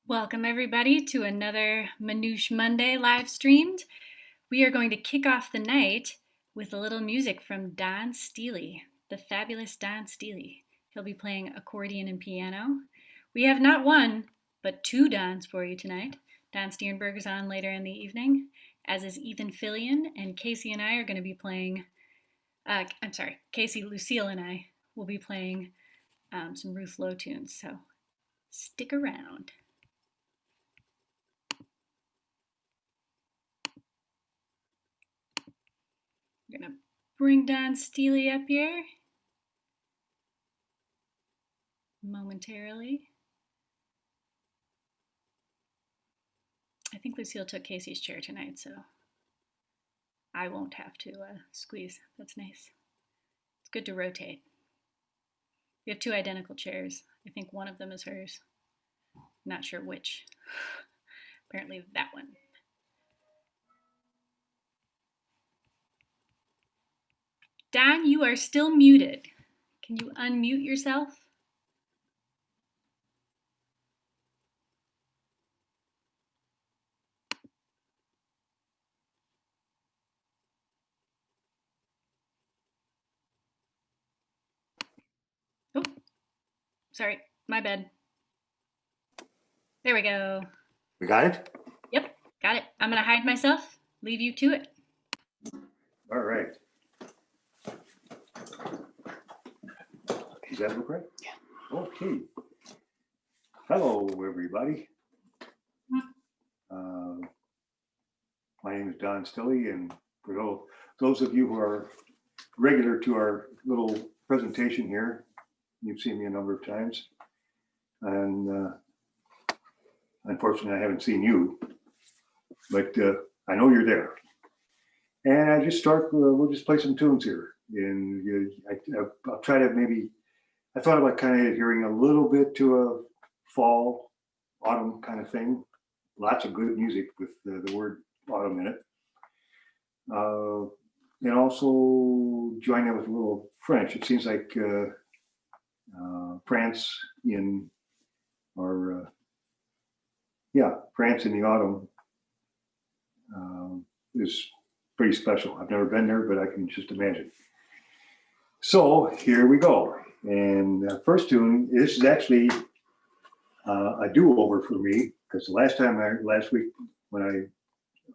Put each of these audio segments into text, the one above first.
Welcome everybody to another Manouche Monday live streamed. We are going to kick off the night with a little music from Don Stille, the fabulous Don Stille. He'll be playing accordion and piano. We have not one, but two Dons for you tonight. Don Stiernberg is on later in the evening, as is Ethan Philion, and Casey and I are going to be playing, Casey, Lucille and I will be playing some Ruth Lowe tunes, so stick around. We're going to bring Don Stille up here momentarily. I think Lucille took Casey's chair tonight, so I won't have to squeeze. That's nice. It's good to rotate. We have two identical chairs. I think one of them is hers. Not sure which. Apparently that one. Don, you are still muted. Can you unmute yourself? Oh, sorry, my bad. There we go. We got it? Yep, got it. I'm gonna hide myself, leave you to it. All right. Does that look right? Yeah. Okay. Hello, everybody. My name is Don Stille, and for those of you who are regular to our little presentation here, you've seen me a number of times. And unfortunately, I haven't seen you, but I know you're there. And I just start, we'll just play some tunes here. And I'll try to maybe, I thought about kind of adhering a little bit to a fall, autumn kind of thing. Lots of good music with the word autumn in it. And also join that with a little French. It seems like France in, or France in the autumn is pretty special. I've never been there, but I can just imagine. So here we go. And first tune, this is actually a do-over for me, because last week when I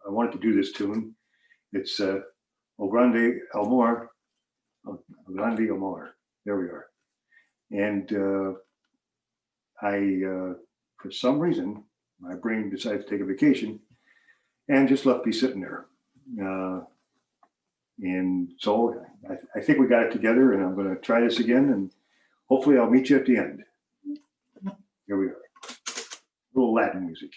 wanted to do this tune, it's O Grande Amor, O Grande Amor. There we are. And for some reason, my brain decided to take a vacation and just left me sitting there. And so I think we got it together, and I'm going to try this again, and hopefully I'll meet you at the end. Here we are. A little Latin music.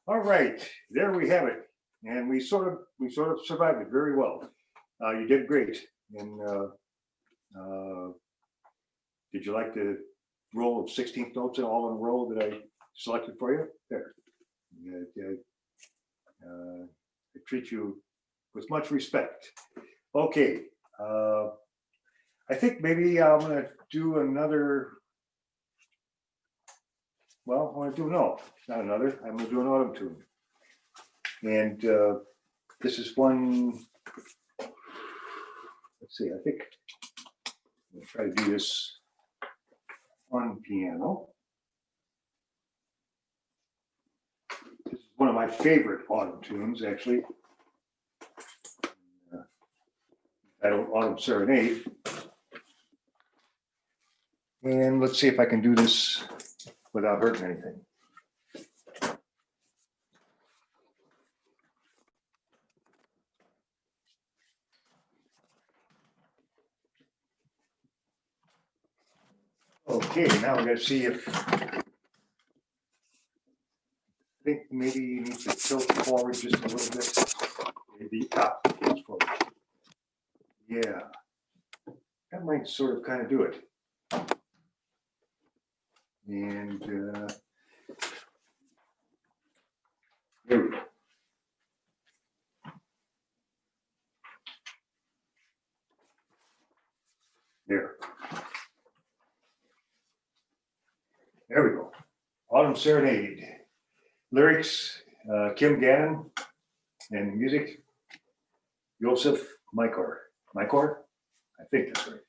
All right, there we have it. And we sort of survived it very well. You did great. And did you like the roll of 16th notes all in a row that I selected for you? There. I treat you with much respect. Okay. I think maybe I'm going to do another. Well, I want to do not another. I'm going to do an autumn tune. And this is one. Let's see. I think I'm going to try to do this on piano. This is one of my favorite autumn tunes, actually. Autumn Serenade. And let's see if I can do this without hurting anything. Okay, now we're going to see if I think maybe you need to tilt forward just a little bit. Maybe up forward. Yeah, that might sort of kind of do it. And there we go. There we go. Autumn Serenade. Lyrics, Kim Gannon, and music, Joseph Mykor. Mykor? I think that's right.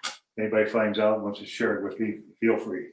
If anybody finds out, wants to share it with me, feel free.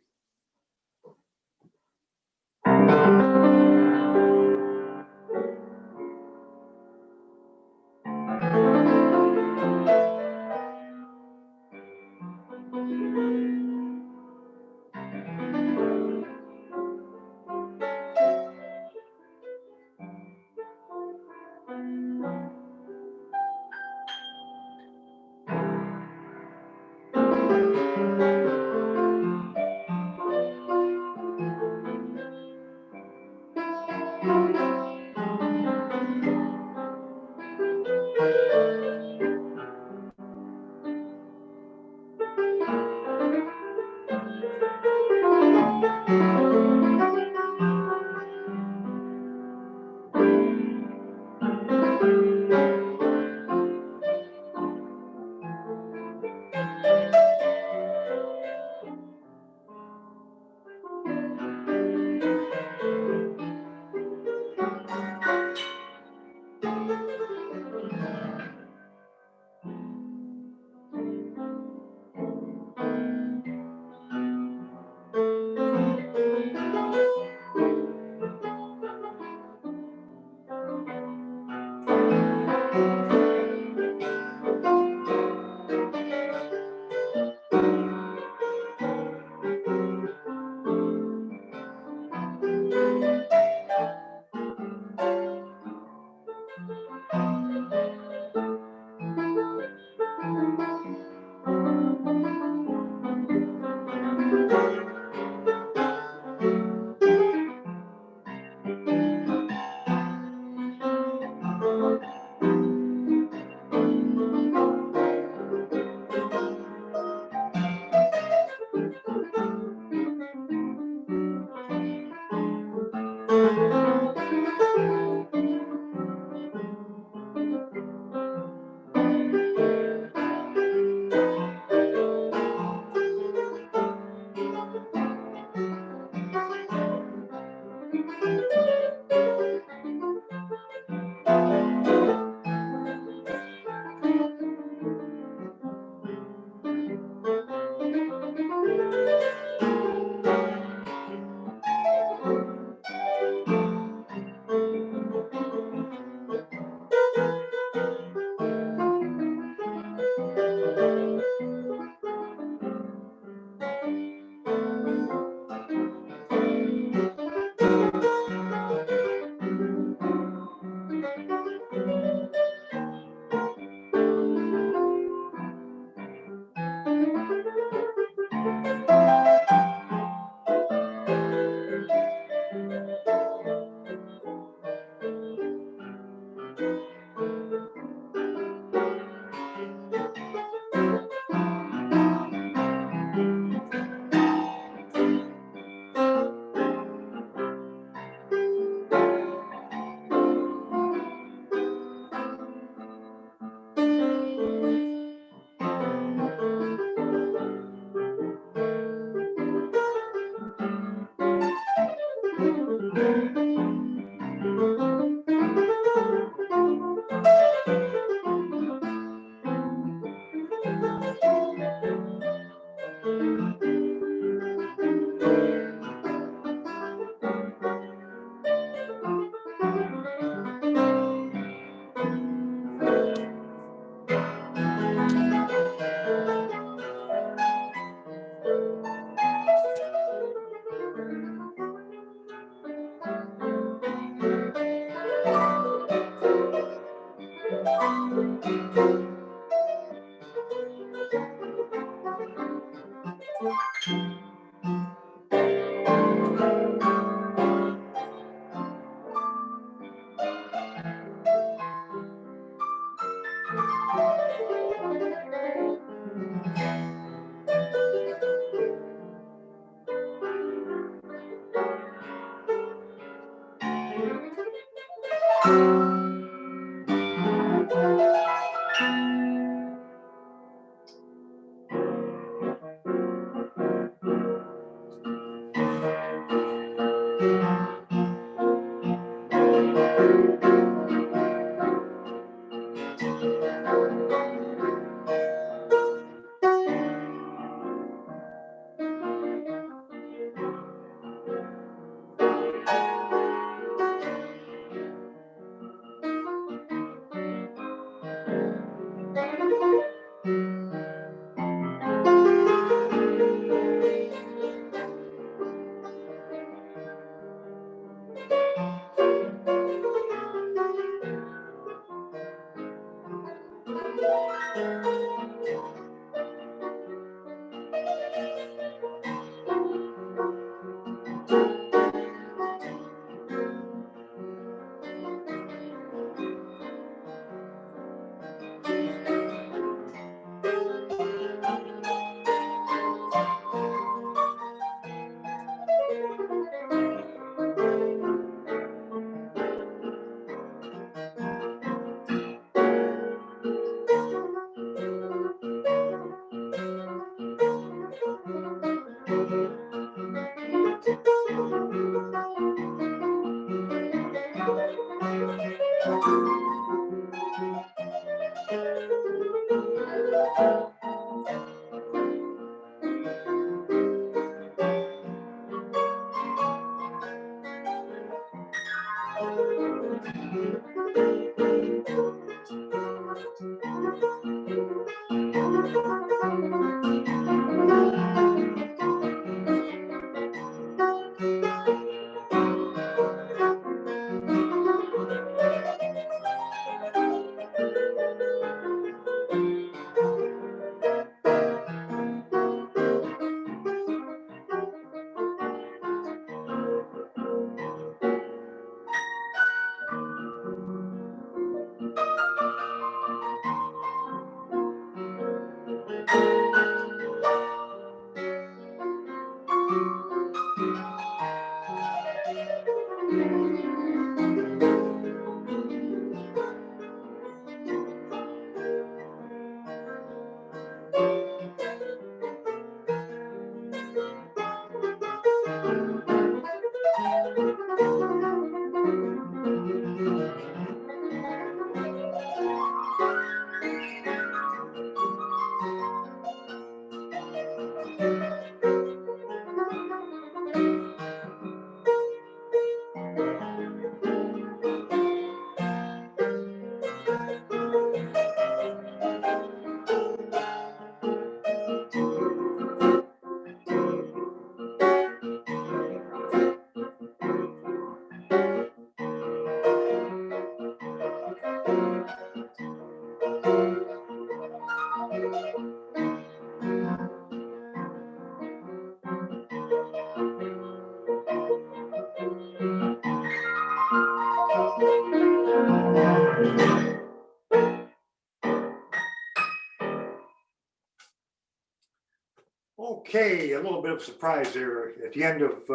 Okay, a little bit of surprise there at the end of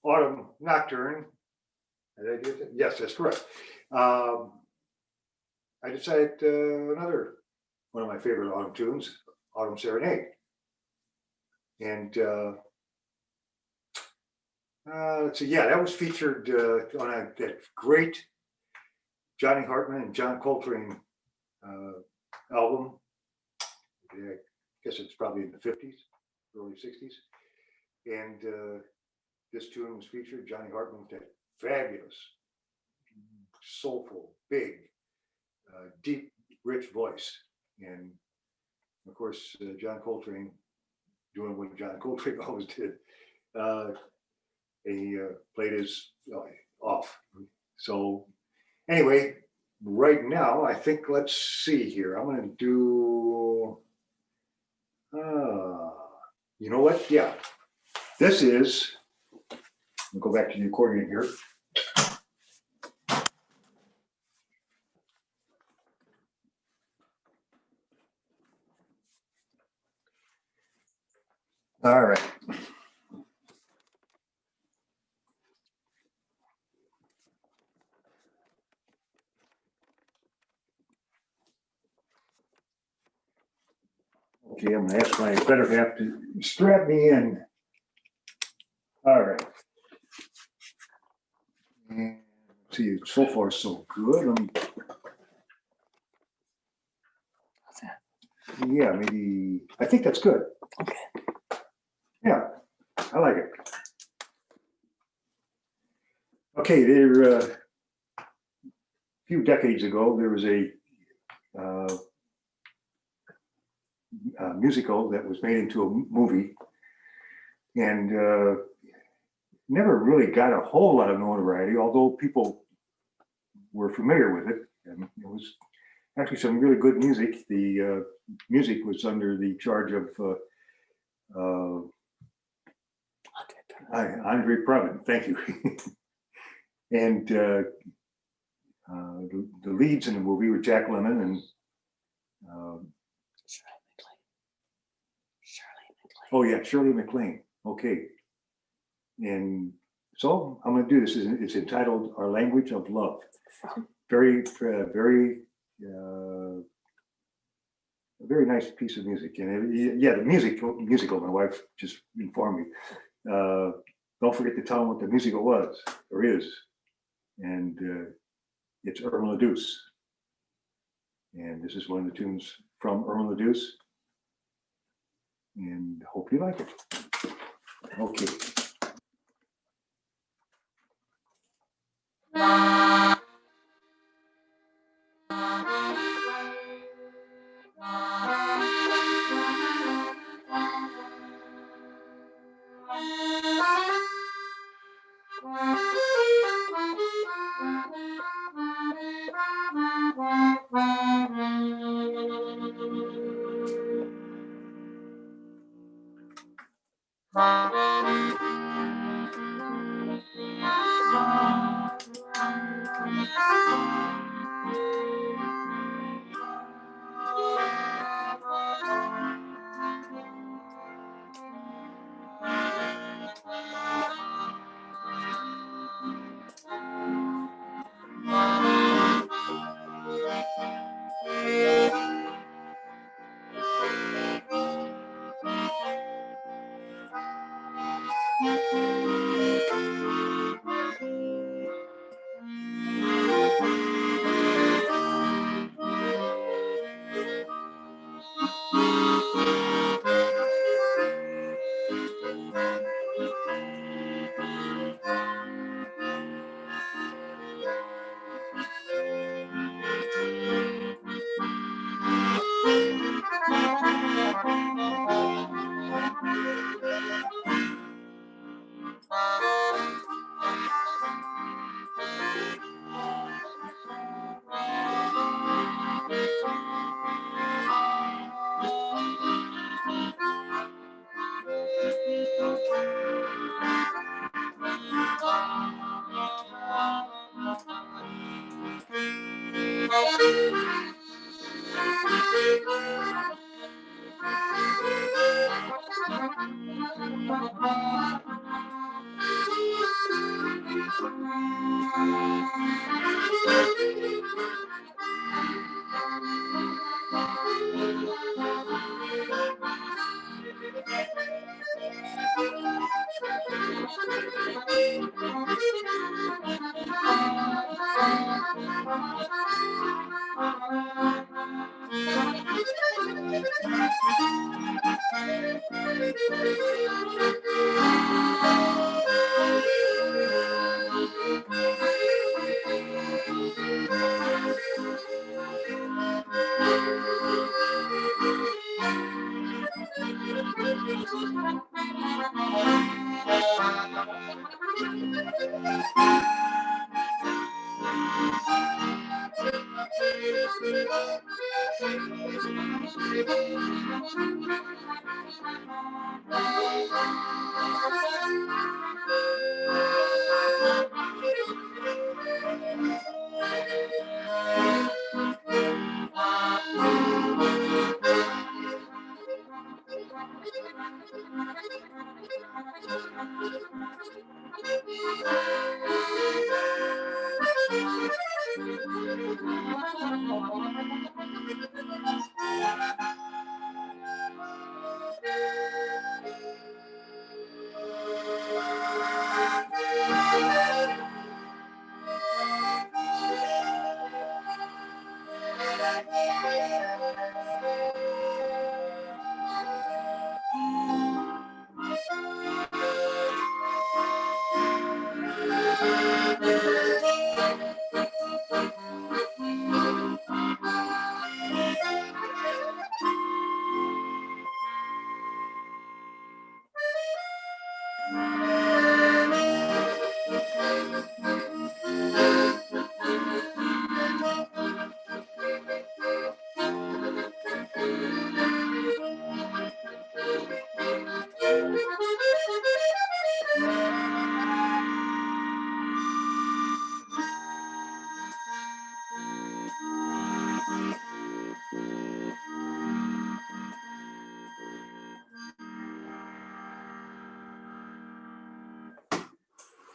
Autumn Nocturne. Did I do that? Yes, that's correct. I decided another one of my favorite autumn tunes, Autumn Serenade. And let's see, yeah, that was featured on that great Johnny Hartman and John Coltrane album. I guess it's probably in the 50s, early 60s. And this tune was featured. Johnny Hartman with that fabulous, soulful, big, deep, rich voice. And of course, John Coltrane doing what John Coltrane always did. He played his off. So anyway, right now, I think, let's see here. I'm going to do, you know what? Yeah, this is, I'll go back to the accordion here. All right. Okay, I'm gonna ask my better half to strap me in. All right. And see, so far so good. What's that? Yeah, maybe, I think that's good. Okay. Yeah, I like it. Okay, there, a few decades ago, there was a musical that was made into a movie, and never really got a whole lot of notoriety, although people were familiar with it. And it was actually some really good music. The music was under the charge of Andre Previn. Thank you. And the leads in the movie were Jack Lemmon and oh yeah, Shirley MacLaine. Okay. And so I'm going to do this. It's entitled "Our Language of Love." Very, very, very nice piece of music. And yeah, the musical. My wife just informed me. Don't forget to tell them what the musical was or is, and it's Irma la Douce. And this is one of the tunes from Irma la Douce. And hope you like it. Okay.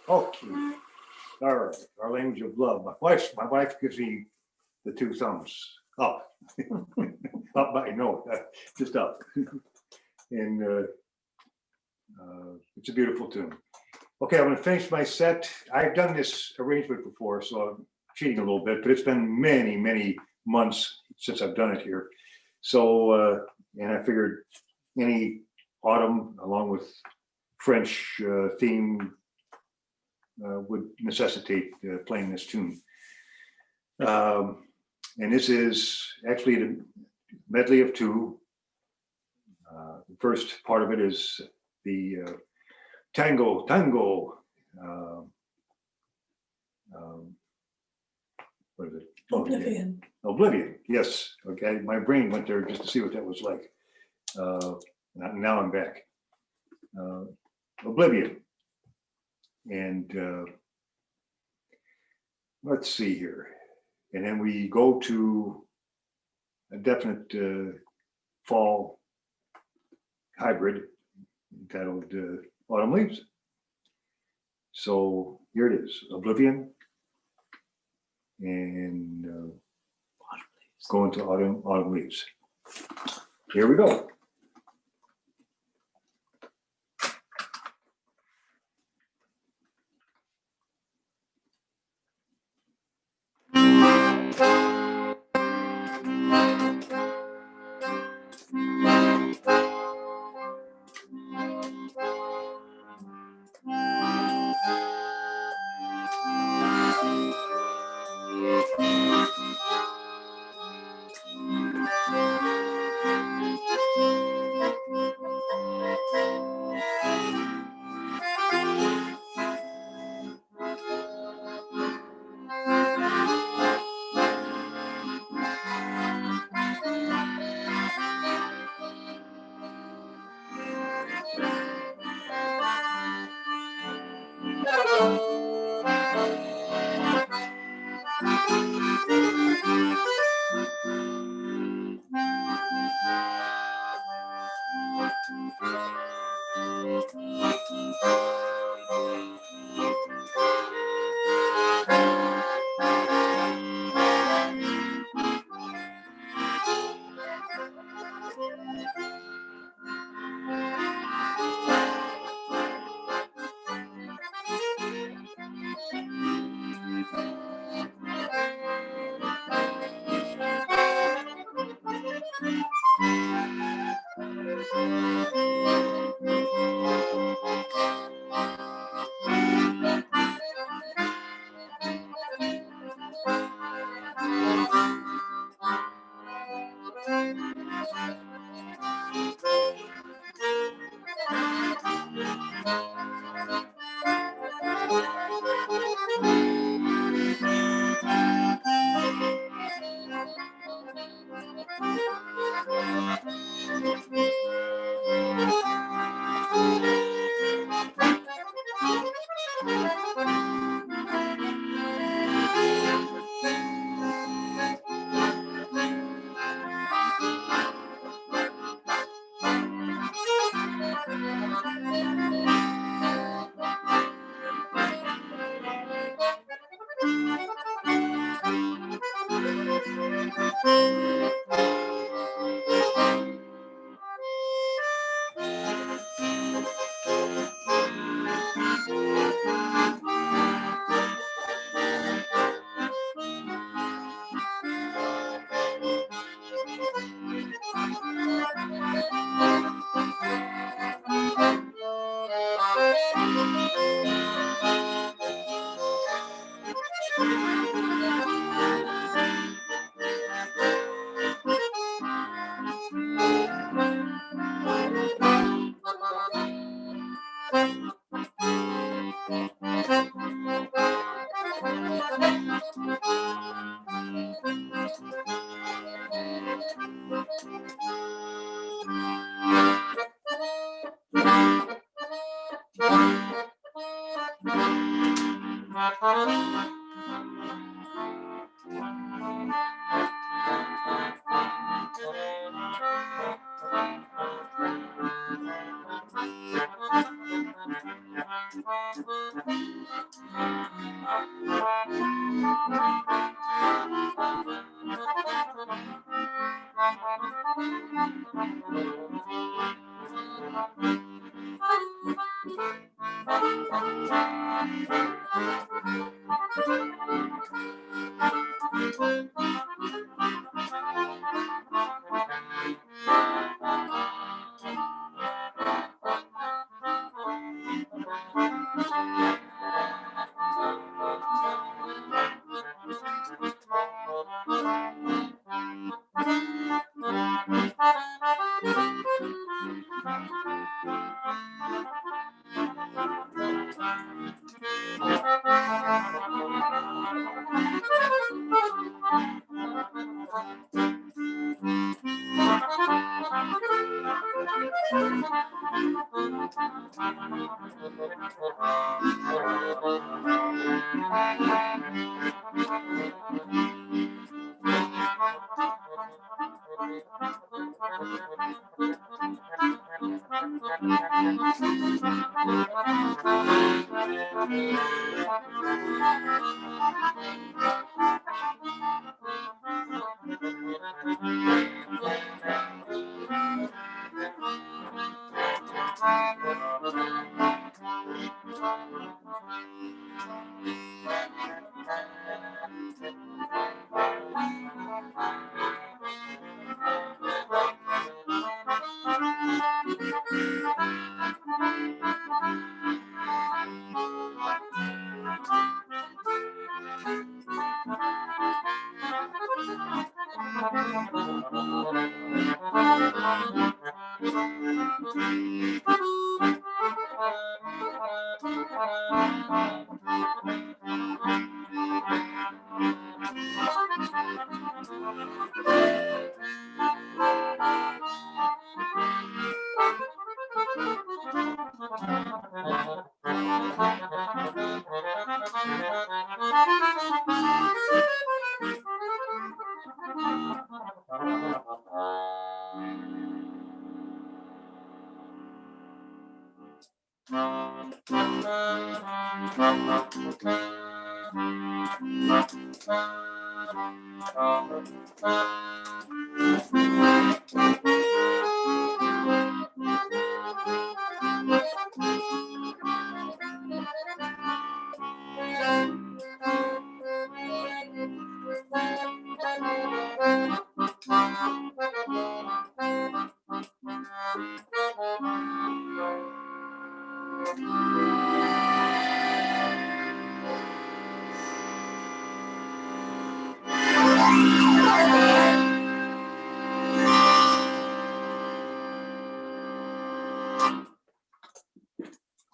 Okay, all right, our language of love. My wife gives me the two thumbs up. Up, by no, just up. And it's a beautiful tune. Okay, I'm gonna finish my set. I've done this arrangement before, so I'm cheating a little bit, but it's been many, many months since I've done it here. So, and I figured any autumn along with French theme would necessitate playing this tune. And this is actually the medley of two. The first part of it is the tango. What is it? Oblivion. Oblivion, yes. Okay, my brain went there just to see what that was like. Now I'm back. Oblivion. And let's see here. And then we go to a definite fall hybrid entitled Autumn Leaves. So here it is, Oblivion, and going to Autumn Leaves. Here we go.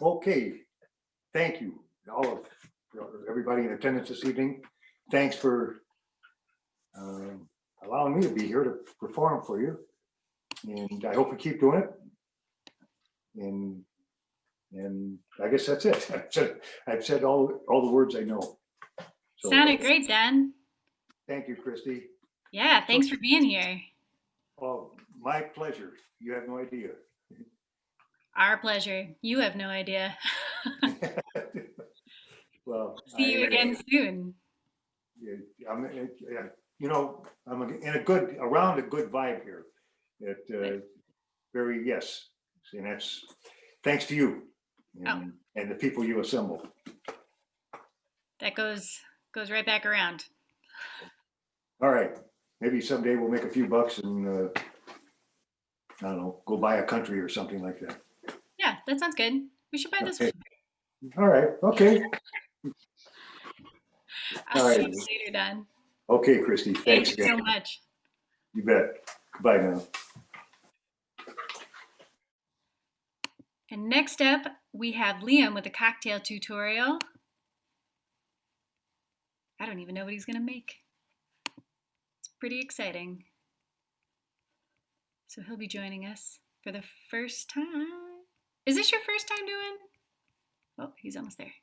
Okay, thank you, all of everybody in attendance this evening. Thanks for allowing me to be here to perform for you. And I hope we keep doing it. And I guess that's it. I've said all the words I know. So, Sounded great, Dan. thank you, Christy. Yeah, thanks for being here. Oh, my pleasure. You have no idea. Our pleasure. You have no idea. Well, See you again soon. I'm, you know, I'm around a good vibe here. Very, yes, and that's thanks to you and the people you assemble. That goes right back around. All right, maybe someday we'll make a few bucks and I don't know, go buy a country or something like that. Yeah, that sounds good. We should buy this one. All right, okay. I'll see you later, Dan. Okay, Christy, thanks again. So much. You bet. Goodbye now. And next up, we have Liam with a cocktail tutorial. I don't even know what he's going to make. It's pretty exciting. So he'll be joining us for the first time. Is this your first time doing? Oh, he's almost there.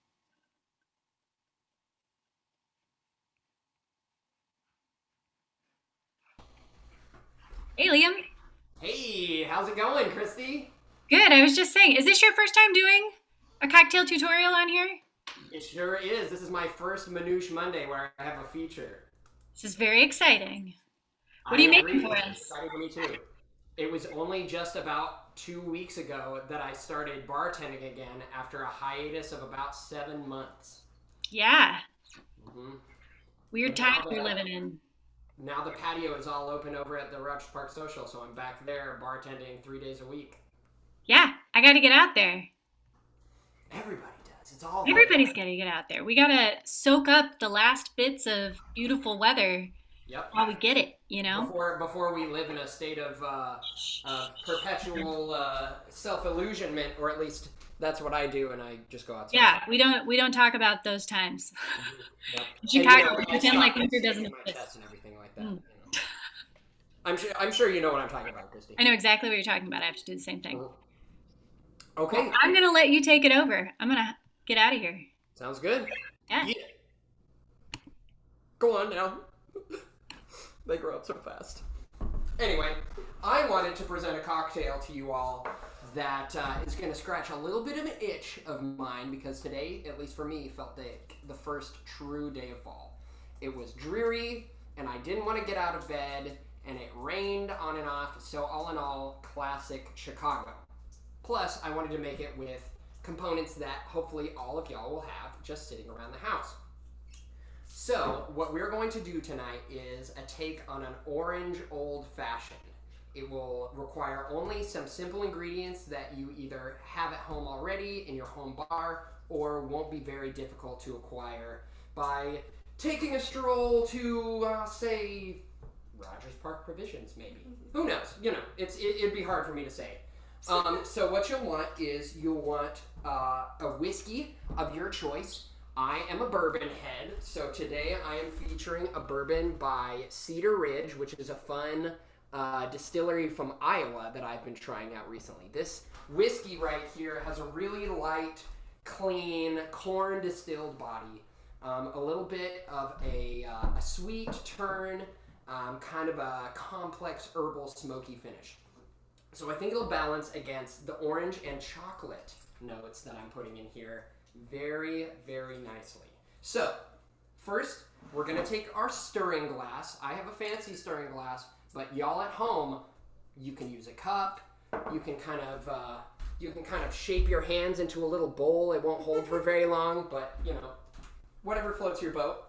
Hey, Liam. Hey, how's it going, Christy? Good. I was just saying, is this your first time doing a cocktail tutorial on here? It sure is. This is my first Manouche Monday where I have a feature. This is very exciting. What are you making for us? It's exciting for me too. It was only just about 2 weeks ago that I started bartending again after a hiatus of about 7 months. Yeah. Mm-hmm. Weird times we're living in. Now the patio is all open over at the Rogers Park Social, so I'm back there bartending 3 days a week. Yeah, I got to get out there. Everybody does. It's all Everybody's got to get out there. We got to soak up the last bits of beautiful weather. Yep. While we get it, you know? Before we live in a state of perpetual self-illusionment, or at least that's what I do, and I just go outside. Yeah, we don't talk about those times. Yep. In Chicago, we pretend like winter doesn't exist. And everything like that. You know. I'm sure you know what I'm talking about, Christy. I know exactly what you're talking about. I have to do the same thing. Okay. Well, I'm gonna let you take it over. I'm gonna get out of here. Sounds good. Yeah. Go on now. They grow up so fast. Anyway, I wanted to present a cocktail to you all that is going to scratch a little bit of an itch of mine, because today, at least for me, felt the first true day of fall. It was dreary, and I didn't want to get out of bed, and it rained on and off, so all in all, classic Chicago. Plus, I wanted to make it with components that hopefully all of y'all will have just sitting around the house. So, what we're going to do tonight is a take on an orange old-fashioned. It will require only some simple ingredients that you either have at home already in your home bar, or won't be very difficult to acquire by taking a stroll to, say, Rogers Park Provisions, maybe. Who knows? You know, it'd be hard for me to say. So what you'll want is a whiskey of your choice. I am a bourbon head, so today I am featuring a bourbon by Cedar Ridge, which is a fun distillery from Iowa that I've been trying out recently. This whiskey right here has a really light, clean, corn distilled body, a little bit of a sweet turn, kind of a complex herbal smoky finish. So I think it'll balance against the orange and chocolate notes that I'm putting in here very, very nicely. So, first, we're going to take our stirring glass. I have a fancy stirring glass, but y'all at home, you can use a cup. You can kind of shape your hands into a little bowl. It won't hold for very long, but, you know, whatever floats your boat.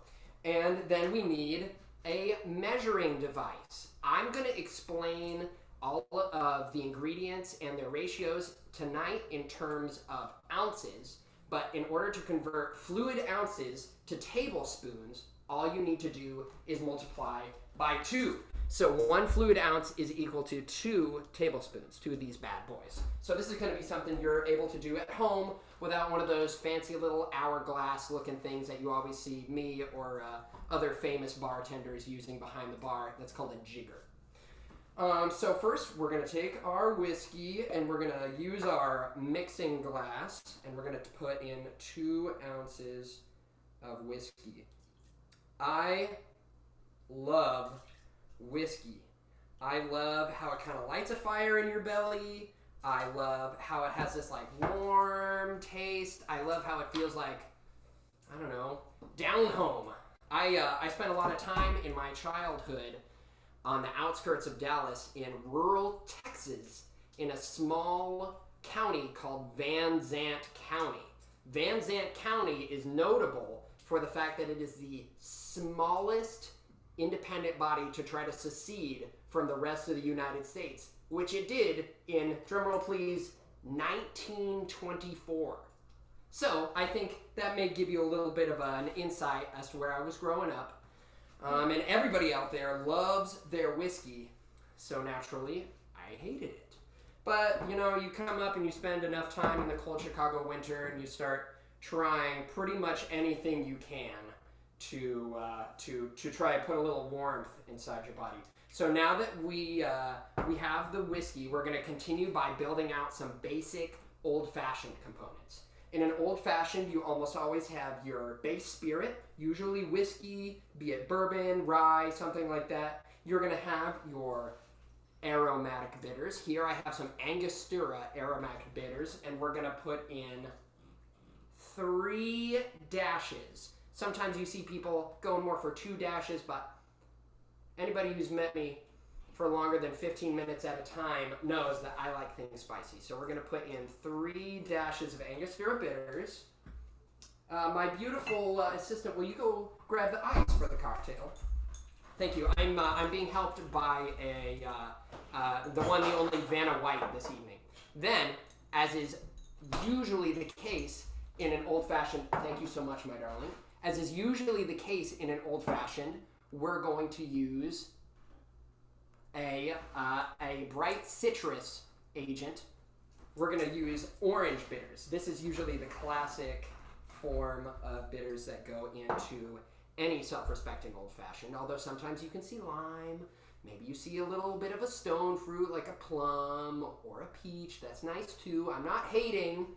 And then we need a measuring device. I'm going to explain all of the ingredients and their ratios tonight in terms of ounces. But in order to convert fluid ounces to tablespoons, all you need to do is multiply by 2. So 1 fluid ounce is equal to 2 tablespoons, 2 of these bad boys. So this is going to be something you're able to do at home without one of those fancy little hourglass looking things that you always see me or other famous bartenders using behind the bar. That's called a jigger. So first, we're going to take our whiskey, and we're going to use our mixing glass, and we're going to put in 2 ounces of whiskey. I love whiskey. I love how it kind of lights a fire in your belly. I love how it has this, like, warm taste. I love how it feels like, I don't know, down home. I spent a lot of time in my childhood on the outskirts of Dallas in rural Texas in a small county called Van Zant County. Van Zant County is notable for the fact that it is the smallest independent body to try to secede from the rest of the United States, which it did in, drumroll please, 1924. So I think that may give you a little bit of an insight as to where I was growing up. And everybody out there loves their whiskey, so naturally, I hated it. But, you know, you come up and you spend enough time in the cold Chicago winter and you start trying pretty much anything you can to try and put a little warmth inside your body. So now that we have the whiskey, we're going to continue by building out some basic old-fashioned components. In an old-fashioned, you almost always have your base spirit, usually whiskey, be it bourbon, rye, something like that. You're going to have your aromatic bitters. Here I have some Angostura aromatic bitters, and we're going to put in 3 dashes. Sometimes you see people going more for 2 dashes, but anybody who's met me for longer than 15 minutes at a time knows that I like things spicy. So we're going to put in 3 dashes of Angostura bitters. My beautiful assistant, will you go grab the ice for the cocktail? Thank you. I'm being helped by the one, the only Vanna White this evening. Then, as is usually the case in an old-fashioned, thank you so much, my darling. As is usually the case in an old-fashioned, we're going to use a bright citrus agent. We're going to use orange bitters. This is usually the classic form of bitters that go into any self-respecting old-fashioned, although sometimes you can see lime. Maybe you see a little bit of a stone fruit like a plum or a peach. That's nice too. I'm not hating,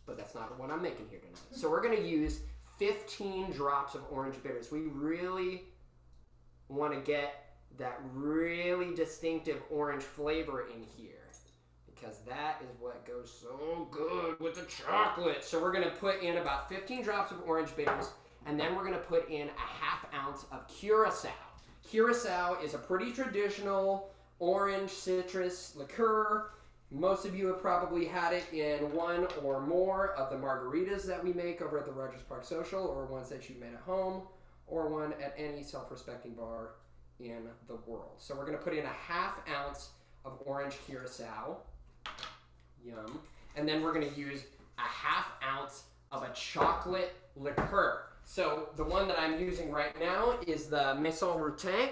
but that's not what I'm making here tonight. So we're going to use 15 drops of orange bitters. We really want to get that really distinctive orange flavor in here, because that is what goes so good with the chocolate. So we're going to put in about 15 drops of orange bitters, and then we're going to put in a 1/2 ounce of Curacao. Curacao is a pretty traditional orange citrus liqueur. Most of you have probably had it in one or more of the margaritas that we make over at the Rogers Park Social, or ones that you made at home, or one at any self-respecting bar in the world. So we're going to put in a 1/2 ounce of orange Curacao. Yum. And then we're going to use a 1/2 ounce of a chocolate liqueur. So the one that I'm using right now is the Maison Routin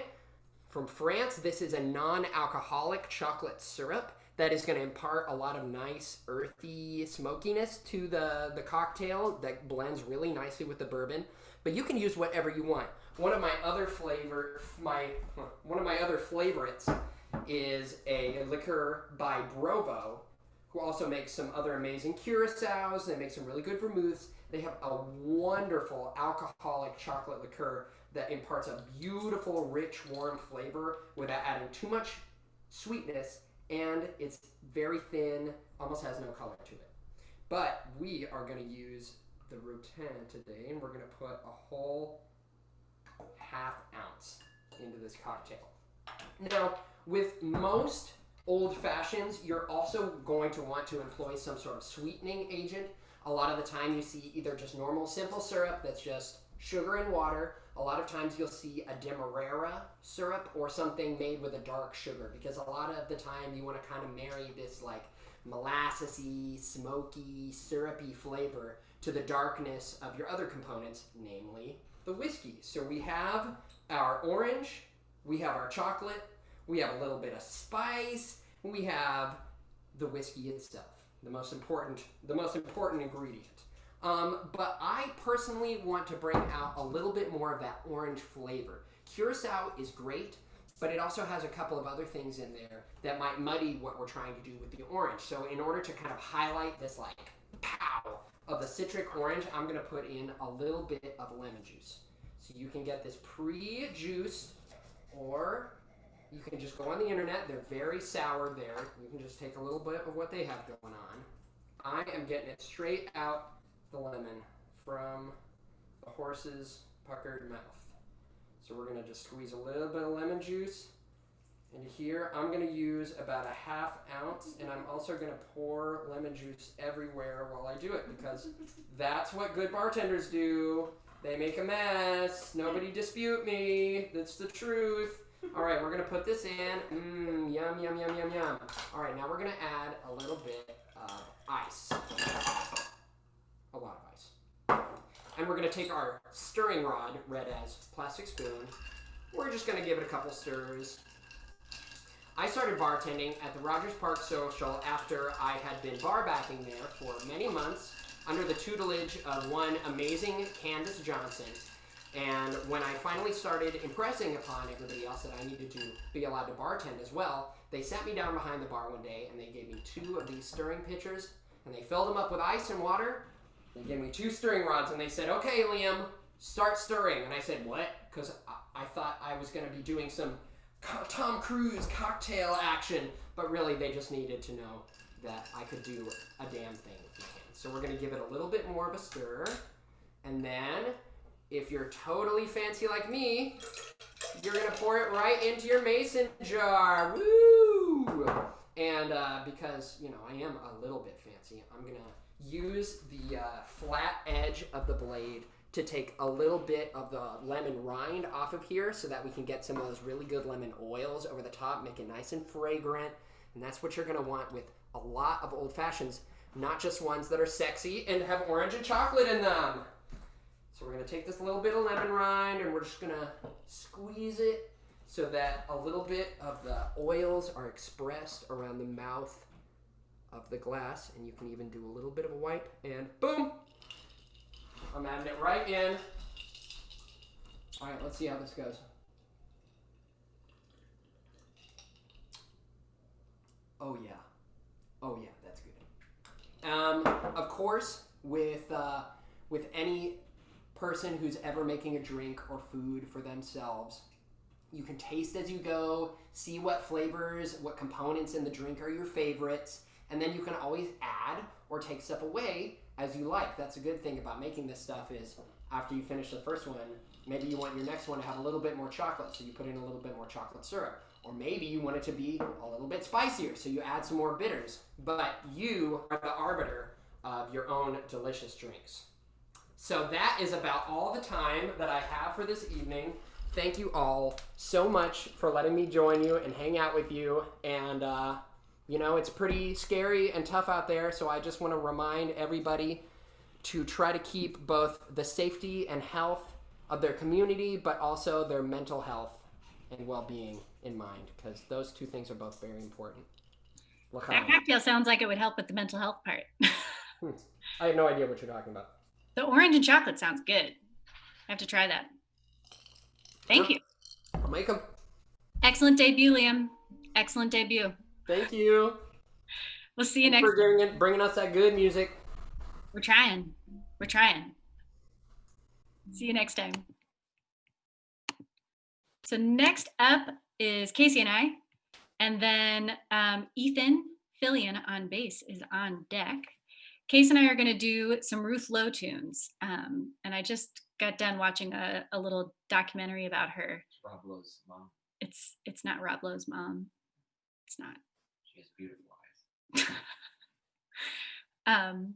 from France. This is a non-alcoholic chocolate syrup that is going to impart a lot of nice earthy smokiness to the cocktail that blends really nicely with the bourbon. But you can use whatever you want. One of my other favorites is a liqueur by Brovo, who also makes some other amazing curacao. They make some really good vermouths. They have a wonderful alcoholic chocolate liqueur that imparts a beautiful, rich, warm flavor without adding too much sweetness, and it's very thin, almost has no color to it. But we are going to use the Routin today, and we're going to put a whole 1/2 ounce into this cocktail. Now, with most old fashions, you're also going to want to employ some sort of sweetening agent. A lot of the time you see either just normal simple syrup that's just sugar and water. A lot of times you'll see a demerara syrup or something made with a dark sugar, because a lot of the time you want to kind of marry this like molassesy, smoky, syrupy flavor to the darkness of your other components, namely the whiskey. So we have our orange, we have our chocolate, we have a little bit of spice, and we have the whiskey itself, the most important ingredient. But I personally want to bring out a little bit more of that orange flavor. Curacao is great, but it also has a couple of other things in there that might muddy what we're trying to do with the orange. So in order to kind of highlight this like pow of the citric orange, I'm going to put in a little bit of lemon juice. So you can get this pre-juiced, or you can just go on the internet. They're very sour there. You can just take a little bit of what they have going on. I am getting it straight out the lemon from the horse's puckered mouth. So we're going to just squeeze a little bit of lemon juice into here. I'm going to use about a 1/2 ounce, and I'm also going to pour lemon juice everywhere while I do it, because that's what good bartenders do. They make a mess. Nobody dispute me. That's the truth. All right, we're going to put this in. Yum, yum, yum, yum, yum. All right, now we're going to add a little bit of ice. A lot of ice. And we're going to take our stirring rod, red as plastic spoon. We're just going to give it a couple stirs. I started bartending at the Rogers Park Social after I had been bar backing there for many months under the tutelage of one amazing Candace Johnson. And when I finally started impressing upon everybody else that I needed to be allowed to bartend as well, they sat me down behind the bar one day and they gave me 2 of these stirring pitchers and they filled them up with ice and water. They gave me 2 stirring rods and they said, "Okay, Liam, start stirring." And I said, "What?" Because I thought I was going to be doing some Tom Cruise cocktail action, but really they just needed to know that I could do a damn thing with my hands. So we're going to give it a little bit more of a stir, and then if you're totally fancy like me, you're going to pour it right into your mason jar. Woo! And because, you know, I am a little bit fancy, I'm going to use the flat edge of the blade to take a little bit of the lemon rind off of here so that we can get some of those really good lemon oils over the top, make it nice and fragrant. And that's what you're going to want with a lot of old fashions, not just ones that are sexy and have orange and chocolate in them. So we're going to take this little bit of lemon rind and we're just going to squeeze it so that a little bit of the oils are expressed around the mouth of the glass. And you can even do a little bit of a wipe and boom! I'm adding it right in. All right, let's see how this goes. Oh yeah. Oh yeah, that's good. Of course, with any person who's ever making a drink or food for themselves, you can taste as you go, see what flavors, what components in the drink are your favorites, and then you can always add or take stuff away as you like. That's a good thing about making this stuff is after you finish the first one, maybe you want your next one to have a little bit more chocolate, so you put in a little bit more chocolate syrup. Or maybe you want it to be a little bit spicier, so you add some more bitters. But you are the arbiter of your own delicious drinks. So that is about all the time that I have for this evening. Thank you all so much for letting me join you and hang out with you. And, you know, it's pretty scary and tough out there, so I just want to remind everybody to try to keep both the safety and health of their community, but also their mental health and well-being in mind, because those 2 things are both very important. That cocktail sounds like it would help with the mental health part. I have no idea what you're talking about. The orange and chocolate sounds good. I have to try that. Thank you. I'll make them. Excellent debut, Liam. Excellent debut. Thank you. We'll see you next time. For bringing us that good music. We're trying. We're trying. See you next time. So next up is Casey and I, and then Ethan Philion on bass is on deck. Casey and I are going to do some Ruth Lowe tunes, and I just got done watching a little documentary about her. Rob Lowe's mom. It's not Rob Lowe's mom. It's not. She has beautiful eyes.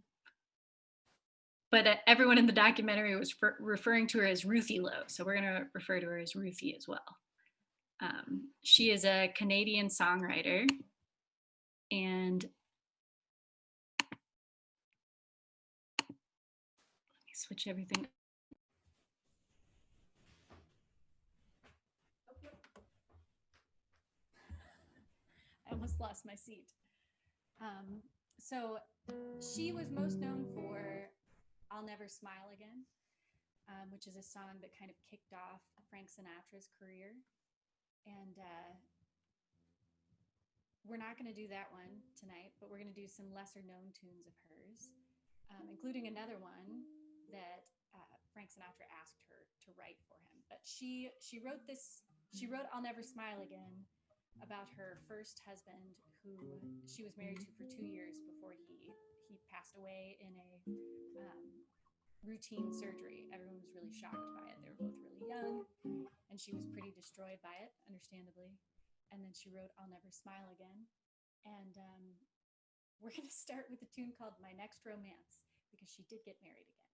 But everyone in the documentary was referring to her as Ruthie Lowe, so we're going to refer to her as Ruthie as well. She is a Canadian songwriter, and let me switch everything. I almost lost my seat. So she was most known for I'll Never Smile Again, which is a song that kind of kicked off Frank Sinatra's career. And we're not going to do that one tonight, but we're going to do some lesser known tunes of hers, including another one that Frank Sinatra asked her to write for him. But she wrote I'll Never Smile Again about her first husband, who she was married to for 2 years before he passed away in a routine surgery. Everyone was really shocked by it. They were both really young, and she was pretty destroyed by it, understandably. And then she wrote I'll Never Smile Again. And we're going to start with a tune called My Next Romance, because she did get married again.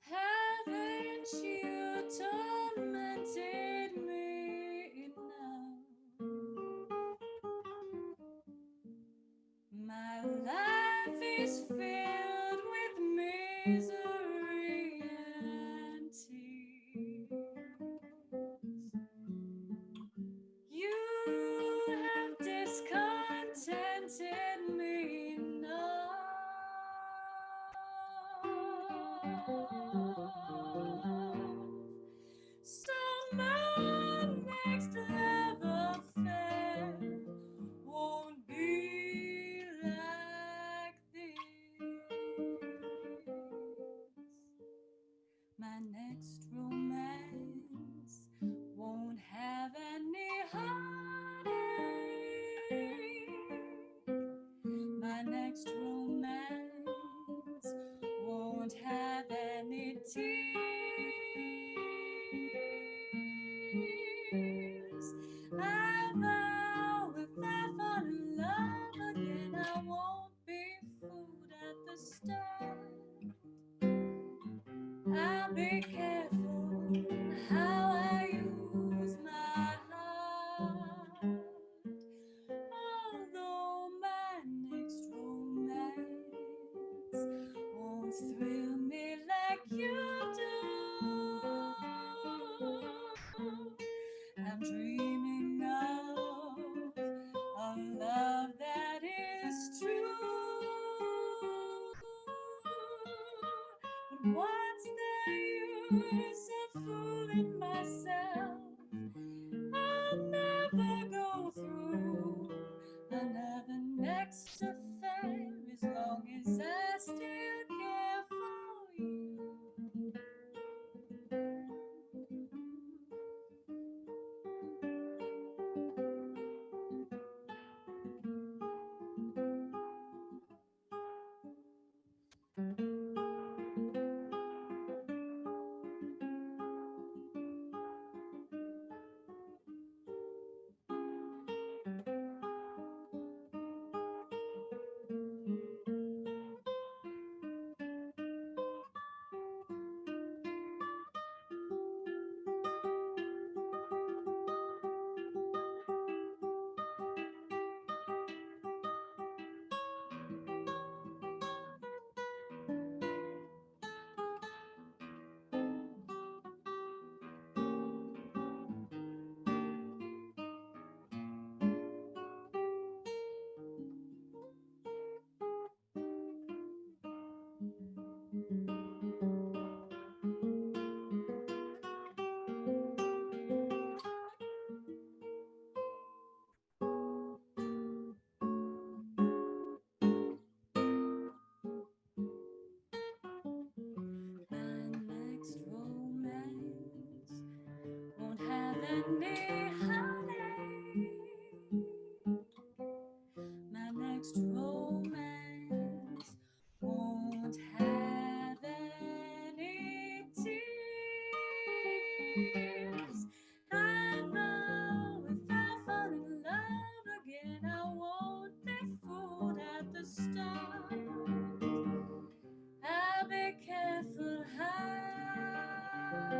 Haven't you tormented me enough? My life is filled with misery always a fool in myself. I'll never go through another next affair as long as I still care for you. Any honey, my next romance won't have any tears. I know if I fall in love again, I won't be fooled at the start. I'll be careful how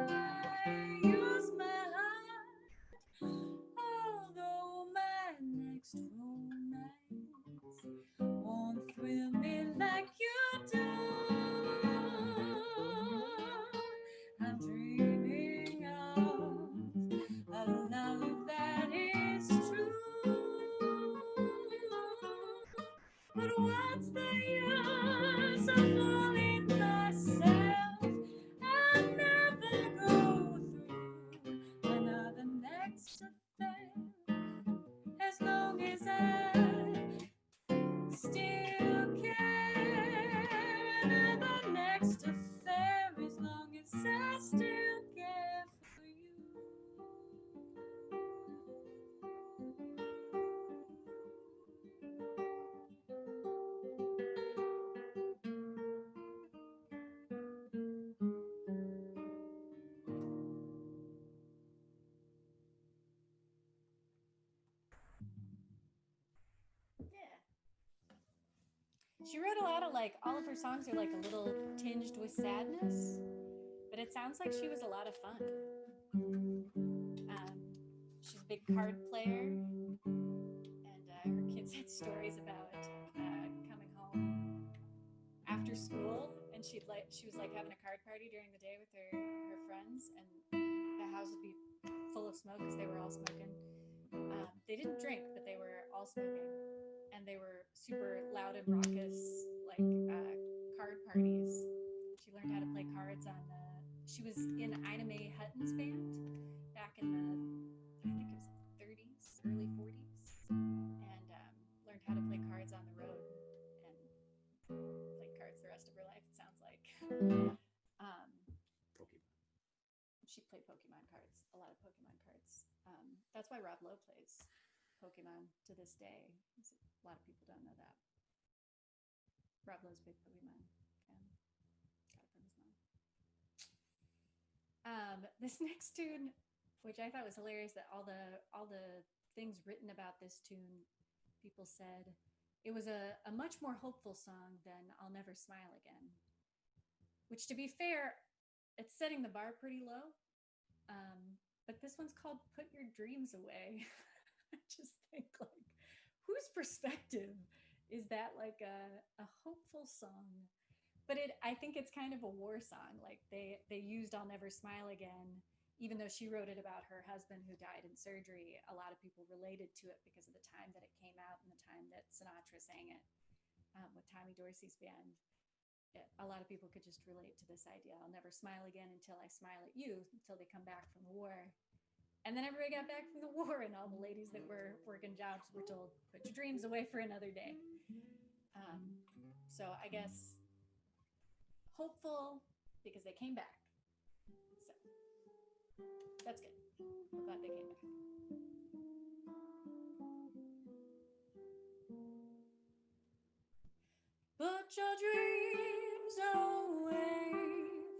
I use my heart. Although my next romance won't thrill me like you do, I'm dreaming of a love that is true. But what's the use of fooling myself? I'll never go through another next affair as long as I still care. Another next affair as long as I still care for you. She wrote a lot of all of her songs are a little tinged with sadness, but it sounds like she was a lot of fun. She's a big card player, and her kids had stories about coming home after school, and she was having a card party during the day with her friends, and the house would be full of smoke because they were all smoking. They didn't drink, but they were all smoking. And they were super loud and raucous, card parties. She learned how to play cards she was in Ina May Hutton's band back in I think it was 30s, early 40s, and learned how to play cards on the road and played cards the rest of her life, it sounds like. Pokemon. She played Pokemon cards, a lot of Pokemon cards. That's why Rob Lowe plays Pokemon to this day. A lot of people don't know that. Rob Lowe's a big Pokemon fan. Got it from his mom. This next tune, which I thought was hilarious, that all the things written about this tune, people said it was a much more hopeful song than I'll Never Smile Again. Which, to be fair, it's setting the bar pretty low. But this one's called Put Your Dreams Away. I just think whose perspective is that a hopeful song? But I think it's kind of a war song. They used I'll Never Smile Again, even though she wrote it about her husband who died in surgery. A lot of people related to it because of the time that it came out and the time that Sinatra sang it with Tommy Dorsey's band. a lot of people could just relate to this idea. I'll never smile again until I smile at you, until they come back from the war. And then everybody got back from the war, and all the ladies that were working jobs were told, put your dreams away for another day. So I guess hopeful because they came back. So that's good. I'm glad they came back. Put your dreams away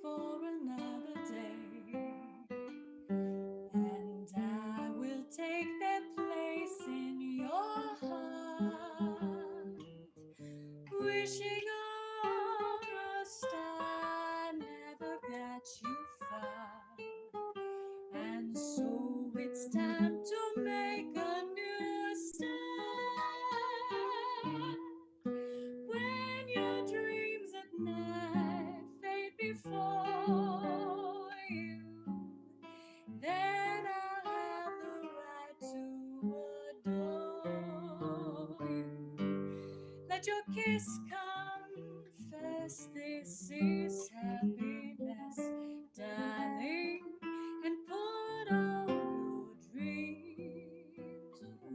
for another day, and I will take their place in your heart, wishing on a star never got you far. And so it's time to make a new start. When your dreams at night fade before you, then I'll have the right to adore you. Let your kiss confess this is happiness, darling, and put all your dreams away.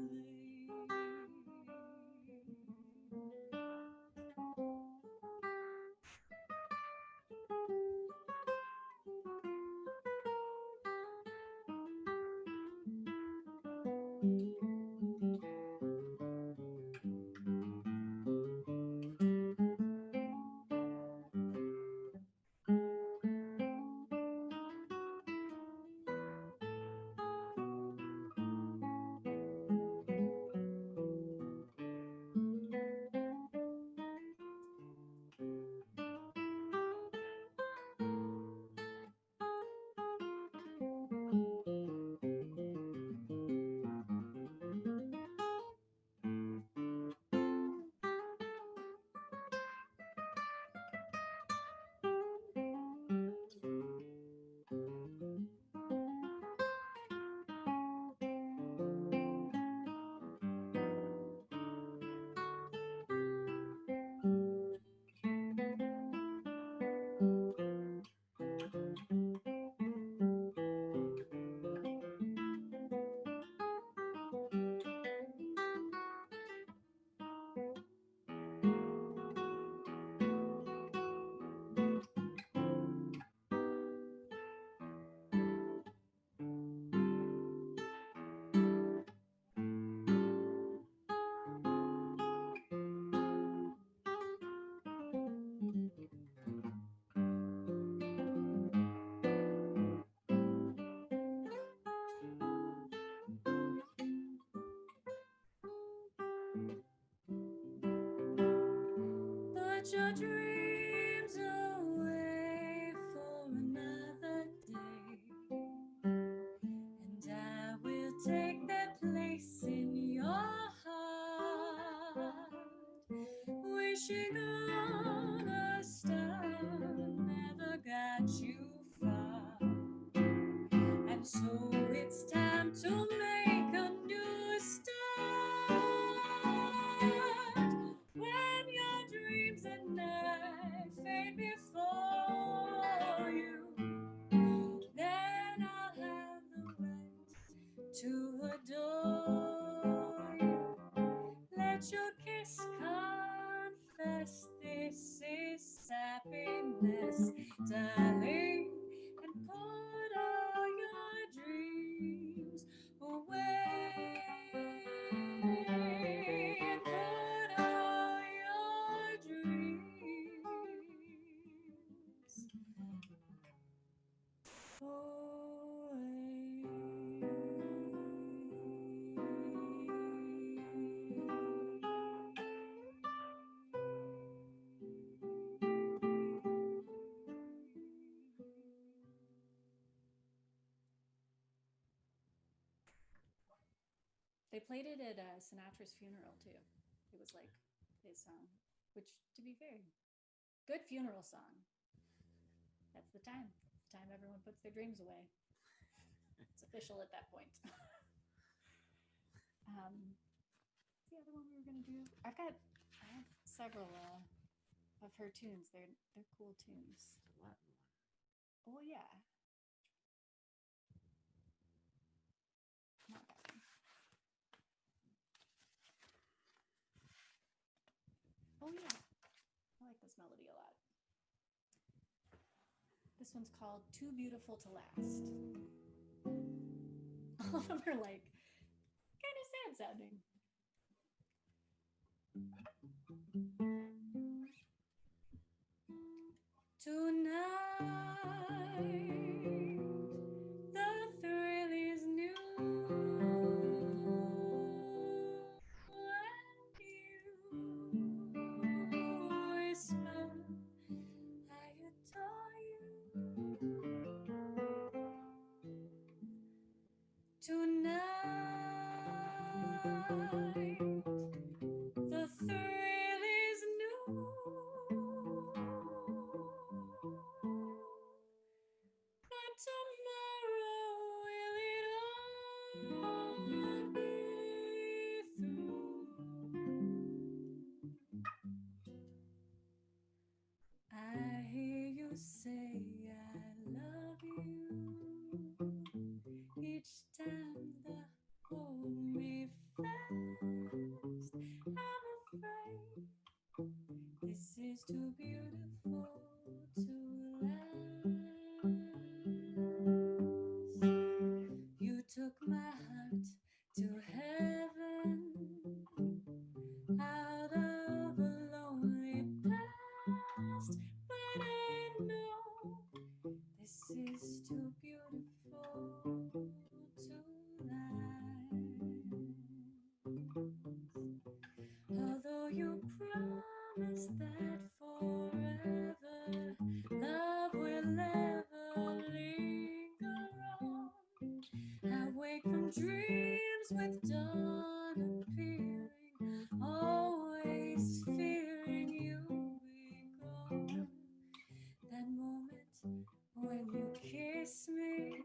Put your dreams away for another day, and I will take their place in your heart, wishing on a star never got you far. And so it's time to make a new start. When your dreams at night fade before you, then I'll have the right to adore you. Let your kiss confess this is happiness, darling, and put all your dreams away. And put all your dreams They played it at Sinatra's funeral too. It was like his song, which, to be fair, good funeral song. That's the time. That's the time everyone puts their dreams away. It's official at that point. The other one we were gonna do. I have several of her tunes. They're cool tunes. It's a Latin one. Oh yeah. Not that one. Oh yeah. I like this melody a lot. This one's called Too Beautiful to Last. All of them are like kind of sad sounding. Tonight, the thrill is new, and you whisper, I adore you. Tonight, the thrill is new. But tomorrow will it all be through? I hear you say I love you each time the hold me fast. I'm afraid this is too beautiful to last. You took my heart to heaven out of a lonely past, but I know this is too beautiful to last. Although you promised that forever love will never linger on, I wake from dreams with dawn appearing, always fearing you'll be gone. That moment when you kiss me,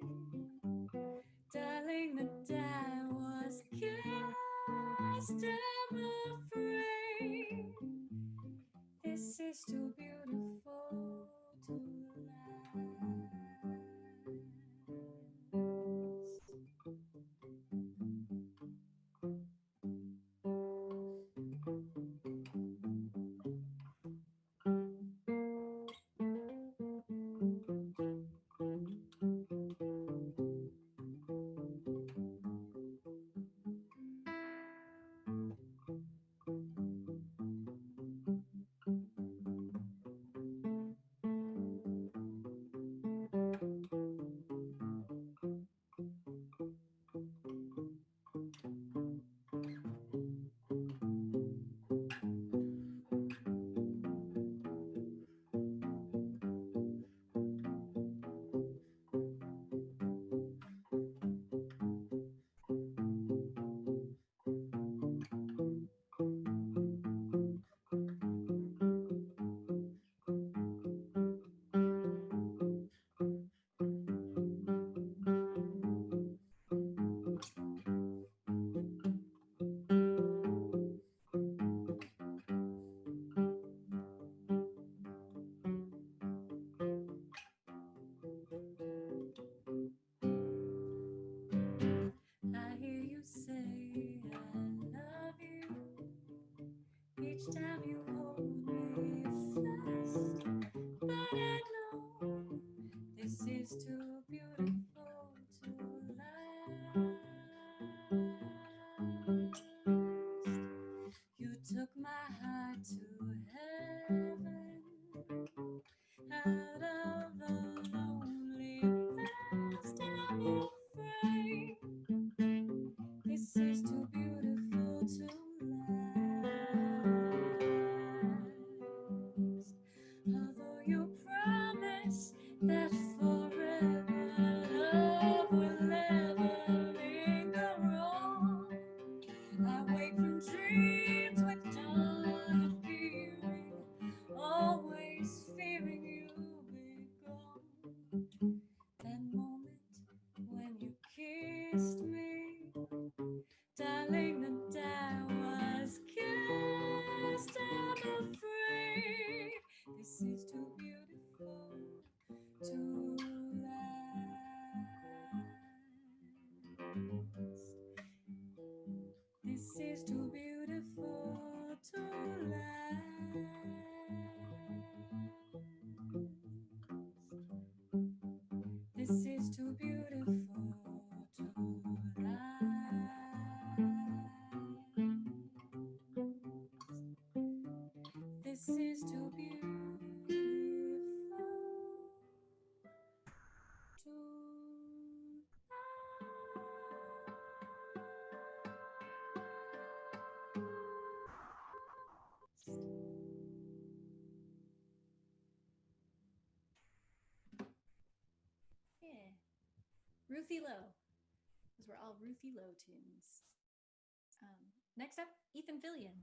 darling, the die was cast. I'm afraid this is too beautiful to I hear you say I love you each time you hold me fast, but I know this is too beautiful to last. You took my heart to heaven out of the lonely past, and I'm afraid this is too beautiful to last. Although you promise that forever love will never linger on, I wake from dreams with dawn appearing, always fearing you'll be gone. That moment when you kissed me, darling, the die was cast. I'm afraid is too beautiful to last. Yeah. Ruthie Lowe. Those were all Ruthie Lowe tunes. Next up, Ethan Philion.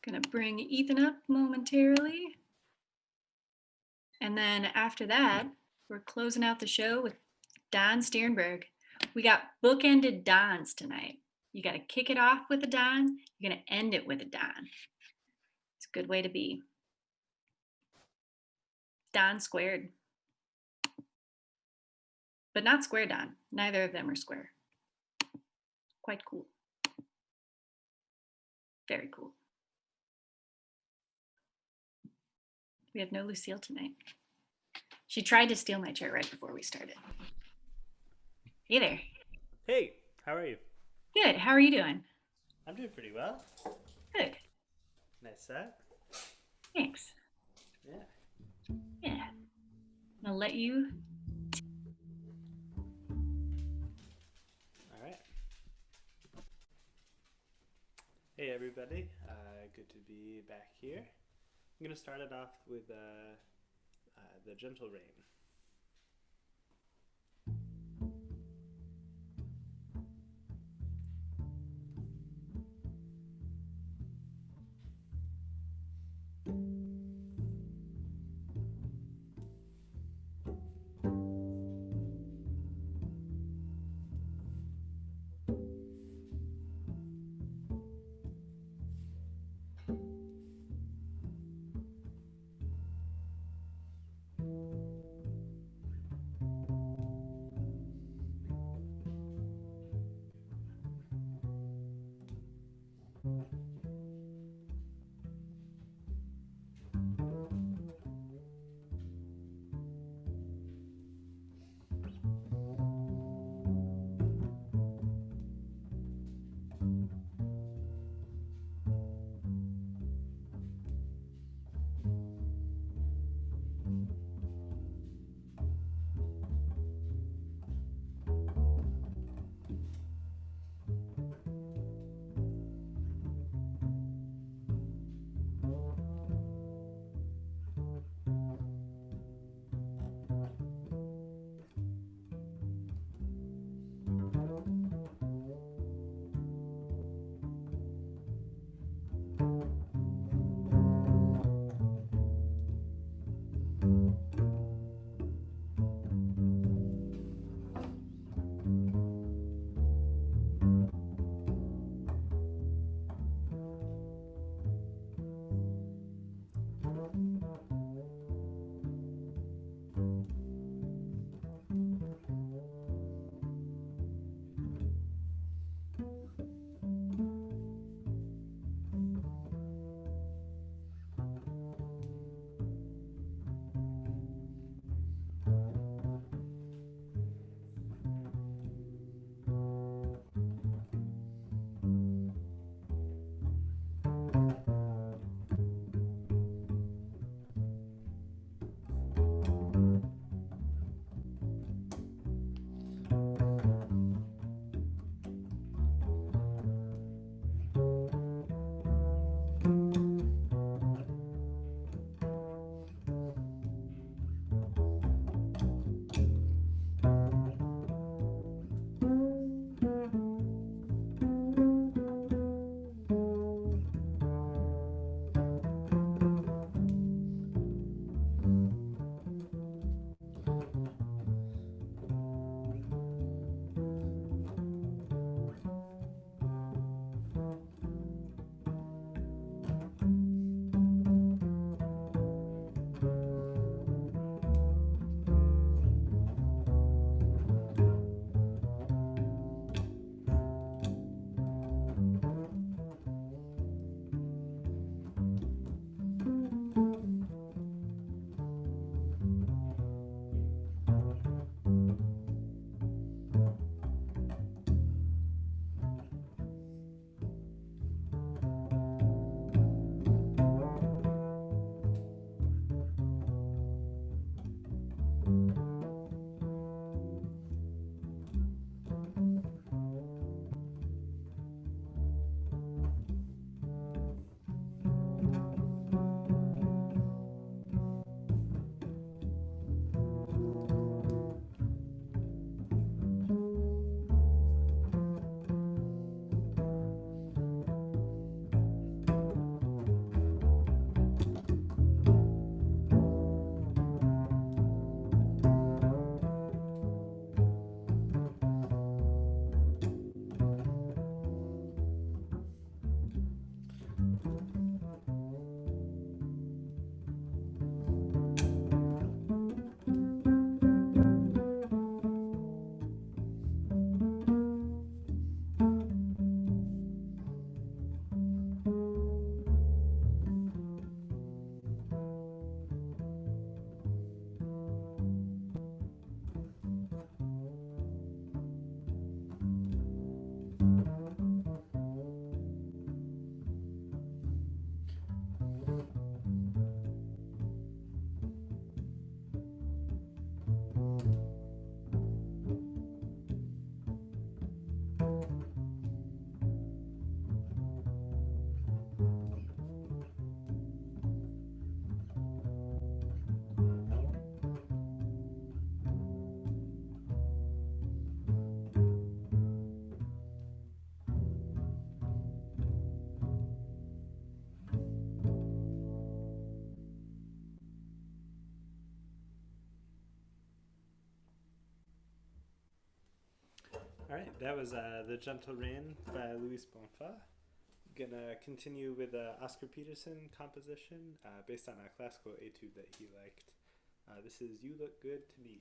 Gonna bring Ethan up momentarily. And then after that, we're closing out the show with Don Stiernberg. We got bookended Dons tonight. You got to kick it off with a Don. You're going to end it with a Don. It's a good way to be. Don squared. But not square Don. Neither of them are square. Quite cool. Very cool. We have no Lucille tonight. She tried to steal my chair right before we started. Hey there. Hey, how are you? Good. How are you doing? I'm doing pretty well. Good. Nice set. Thanks. Yeah. Yeah. I'll let you. All right. Hey, everybody. Good to be back here. I'm going to start it off with the Gentle Rain. All right, that was The Gentle Rain by Louis Bonfa. Gonna continue with a Oscar Peterson composition based on a classical etude that he liked. This is You Look Good to Me.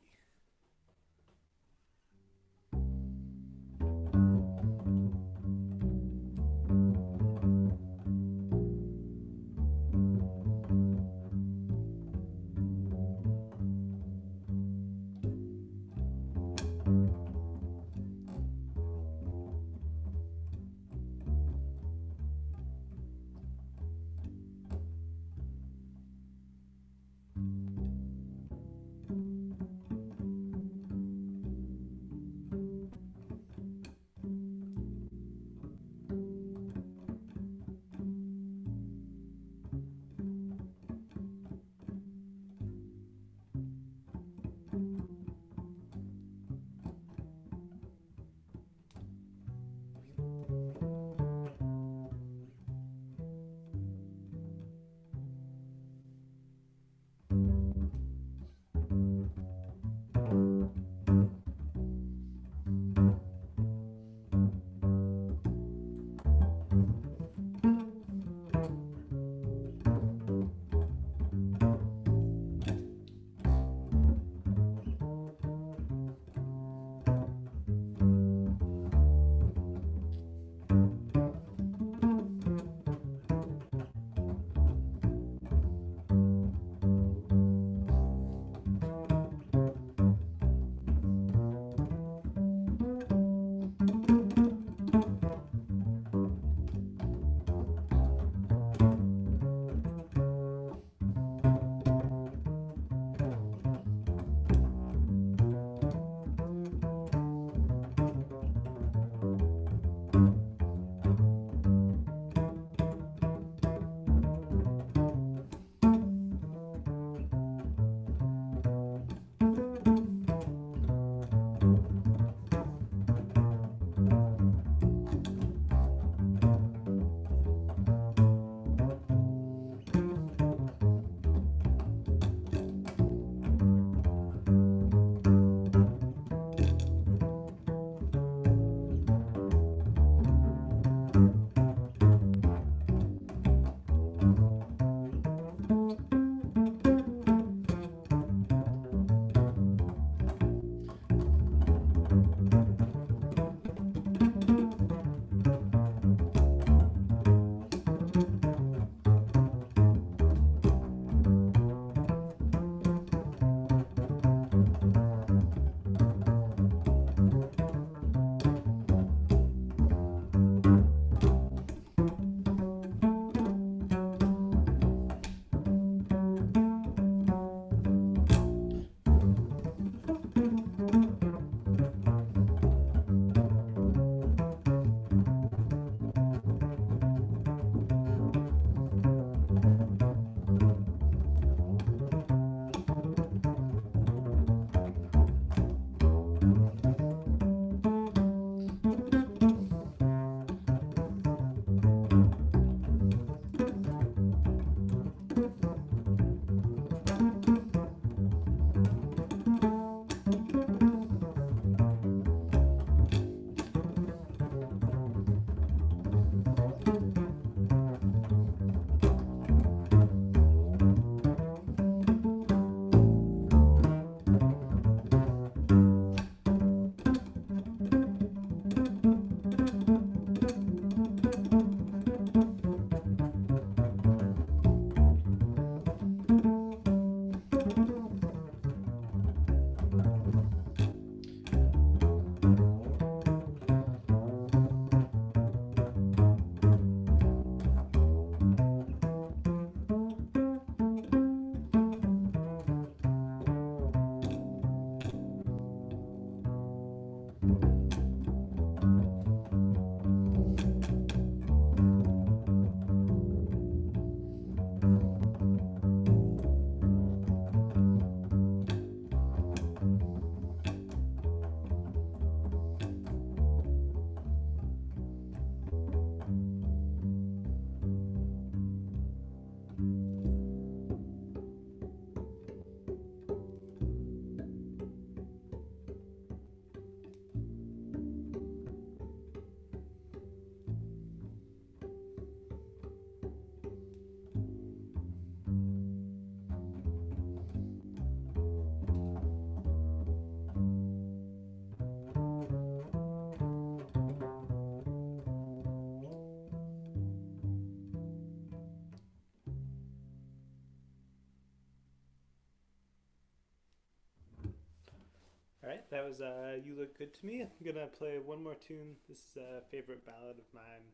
That was You Look Good to Me. I'm gonna play one more tune. This is a favorite ballad of mine.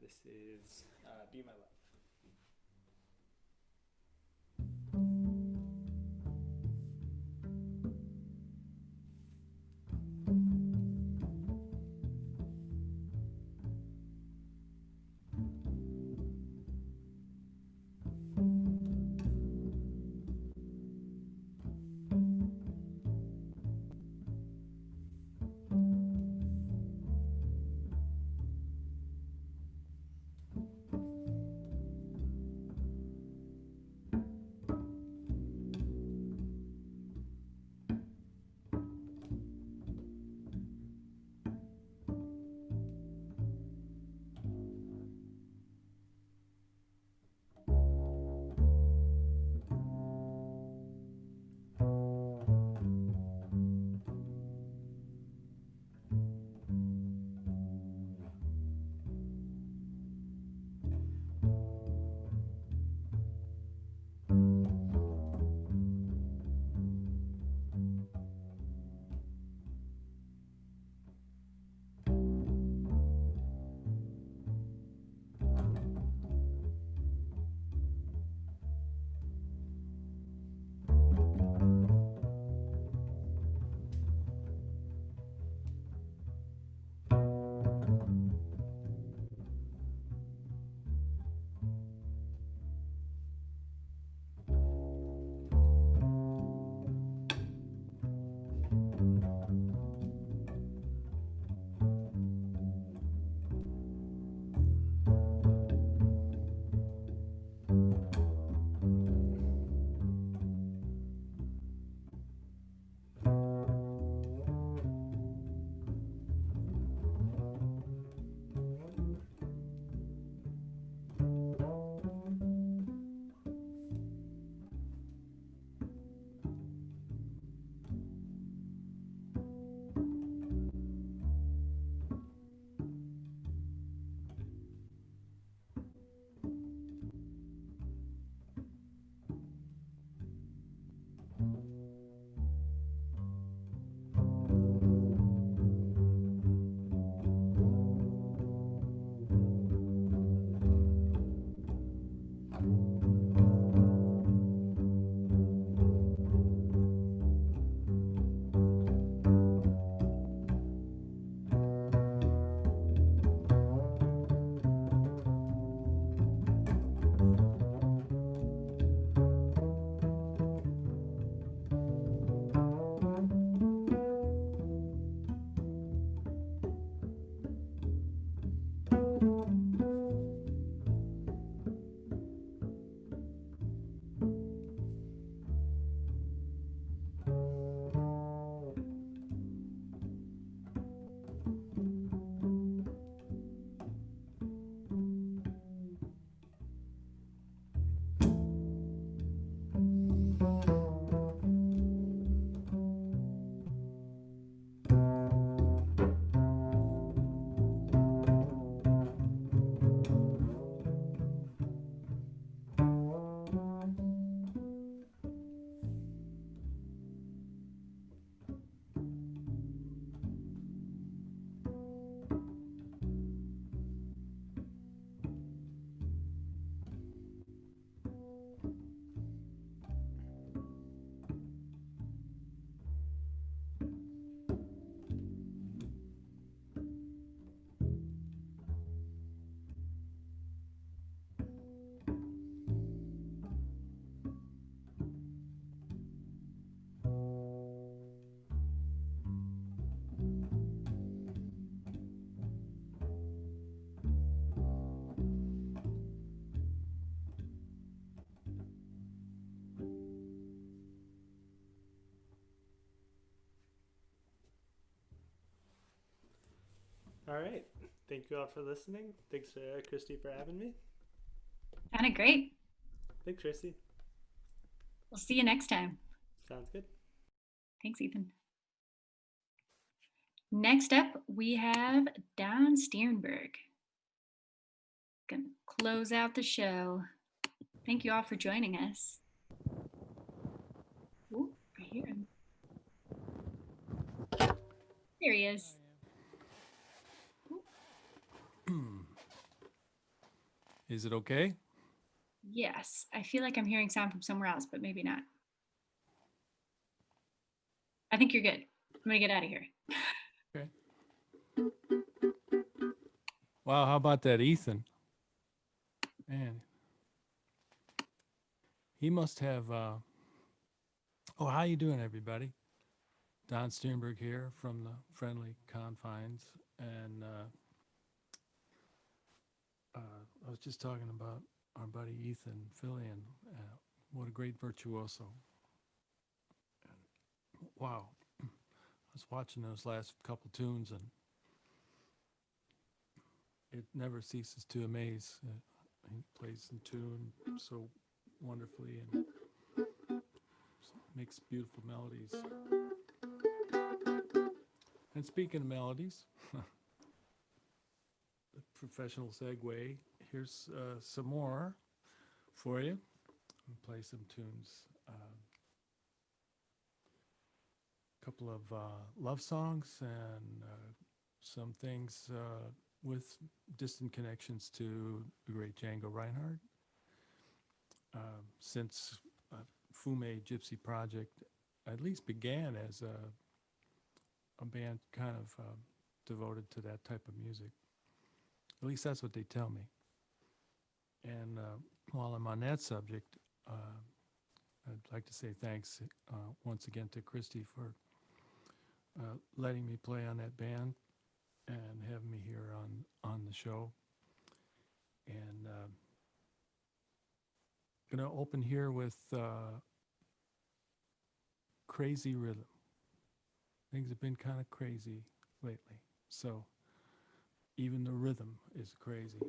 This is Be My Love. All right. Thank you all for listening. Thanks, Christy, for having me. Kind of great. Thanks, Christy. We'll see you next time. Sounds good. Thanks, Ethan. Next up, we have Don Stiernberg. Gonna close out the show. Thank you all for joining us. Ooh, I hear him. There he is. Is it okay? Yes, I feel like I'm hearing sound from somewhere else, but maybe not. I think you're good. I'm gonna get out of here. Okay. Wow, how about that Ethan? Man, he must have. Oh, how you doing, everybody? Don Stiernberg here from the friendly confines, and I was just talking about our buddy Ethan Philion. What a great virtuoso! And, wow, I was watching those last couple tunes, and it never ceases to amaze. He plays in tune so wonderfully and makes beautiful melodies. And speaking of melodies, the professional segue, here's some more for you. I'll play some tunes. A couple of love songs and some things with distant connections to the great Django Reinhardt. Since Fume Gypsy Project at least began as a band kind of devoted to that type of music. At least that's what they tell me. And while I'm on that subject, I'd like to say thanks once again to Christy for letting me play on that band and having me here on the show. And I'm going to open here with Crazy Rhythm. Things have been kind of crazy lately, so even the rhythm is crazy.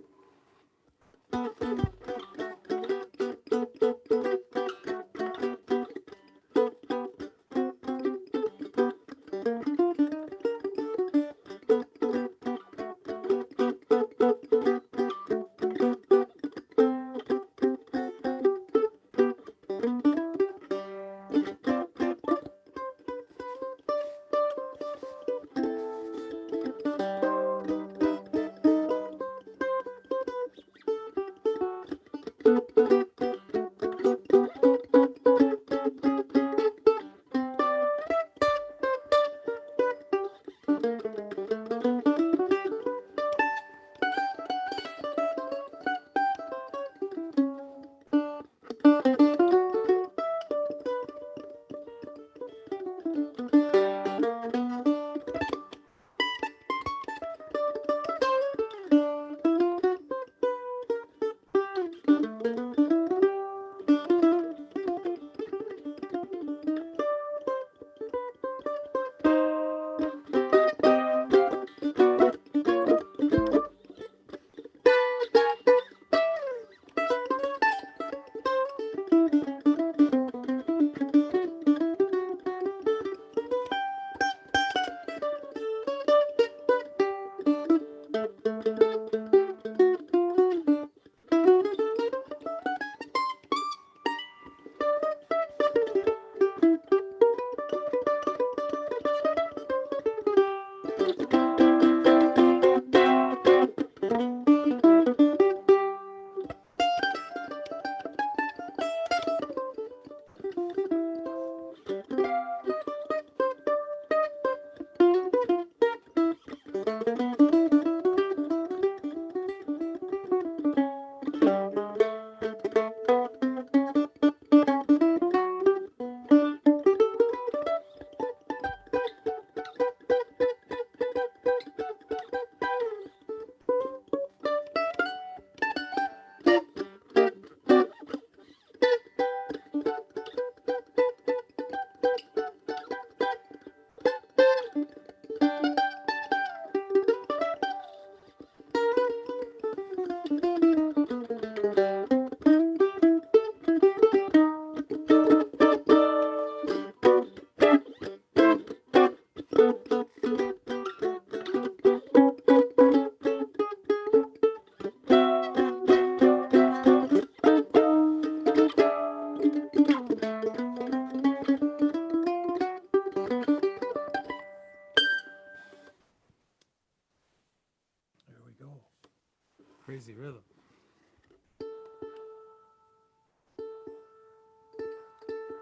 Crazy rhythm.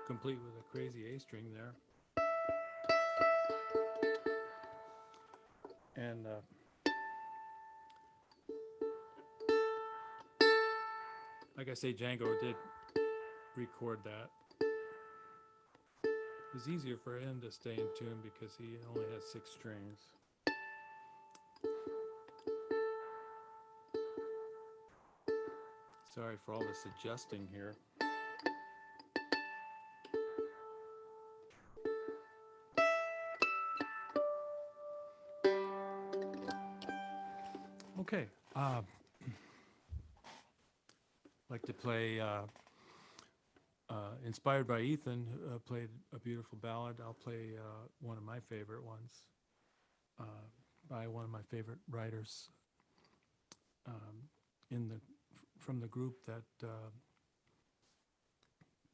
Complete with a crazy A string there. And like I say, Django did record that. It was easier for him to stay in tune because he only has 6 strings. Sorry for all this adjusting here. Okay. Like to play, inspired by Ethan, who played a beautiful ballad. I'll play one of my favorite ones by one of my favorite writers from the group that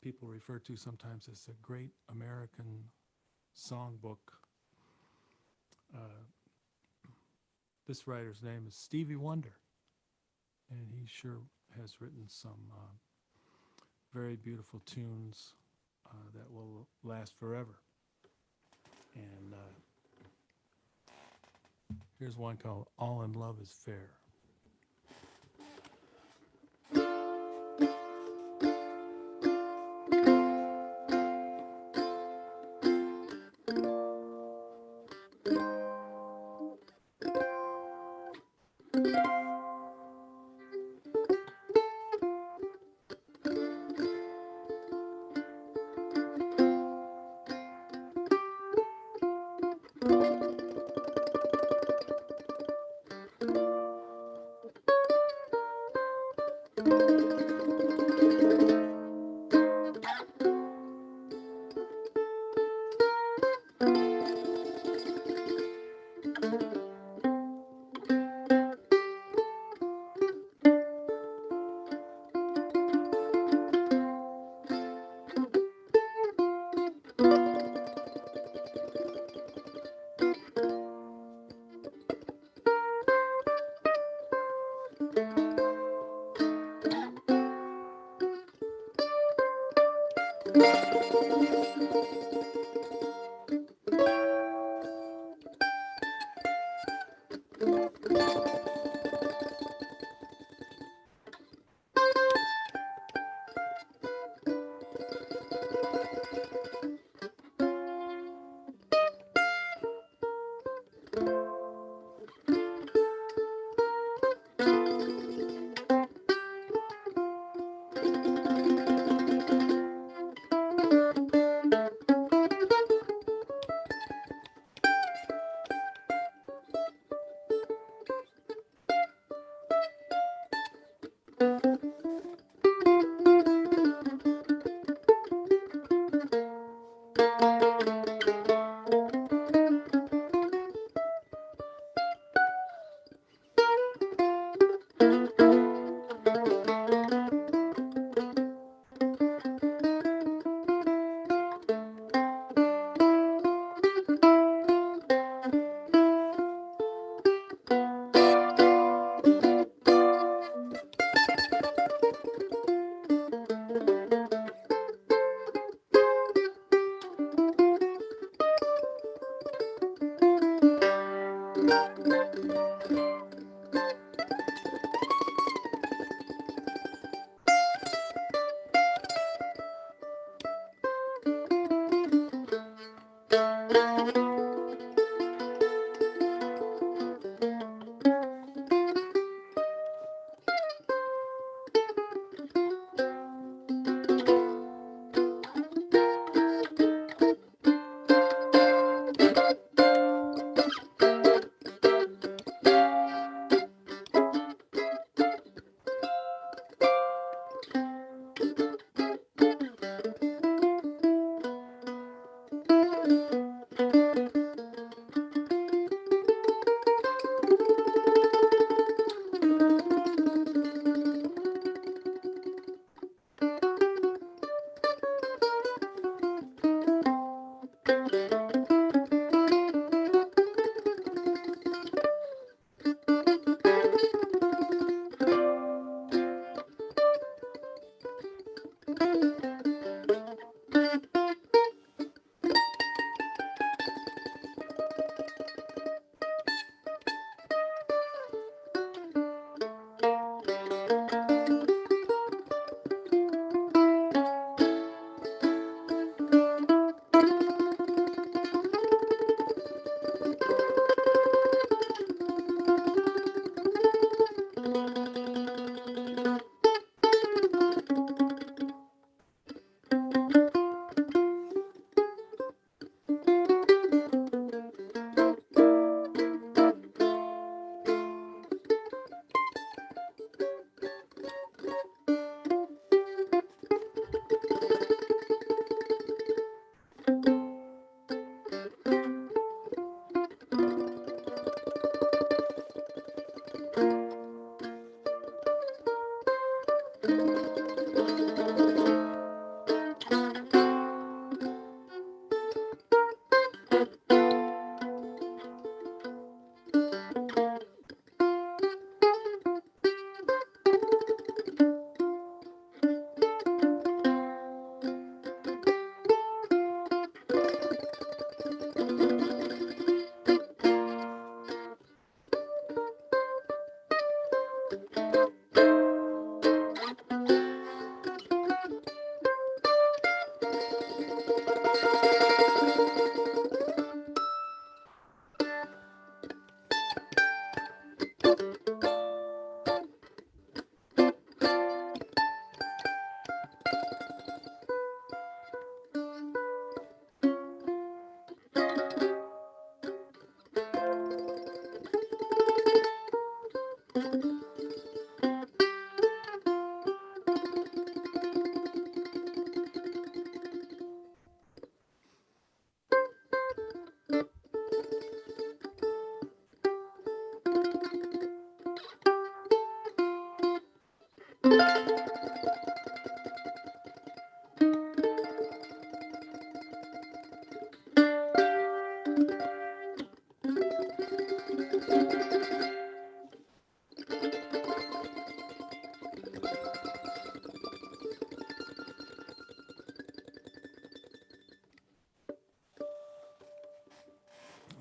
people refer to sometimes as the Great American Songbook. This writer's name is Stevie Wonder, and he sure has written some very beautiful tunes that will last forever. And here's one called All in Love is Fair.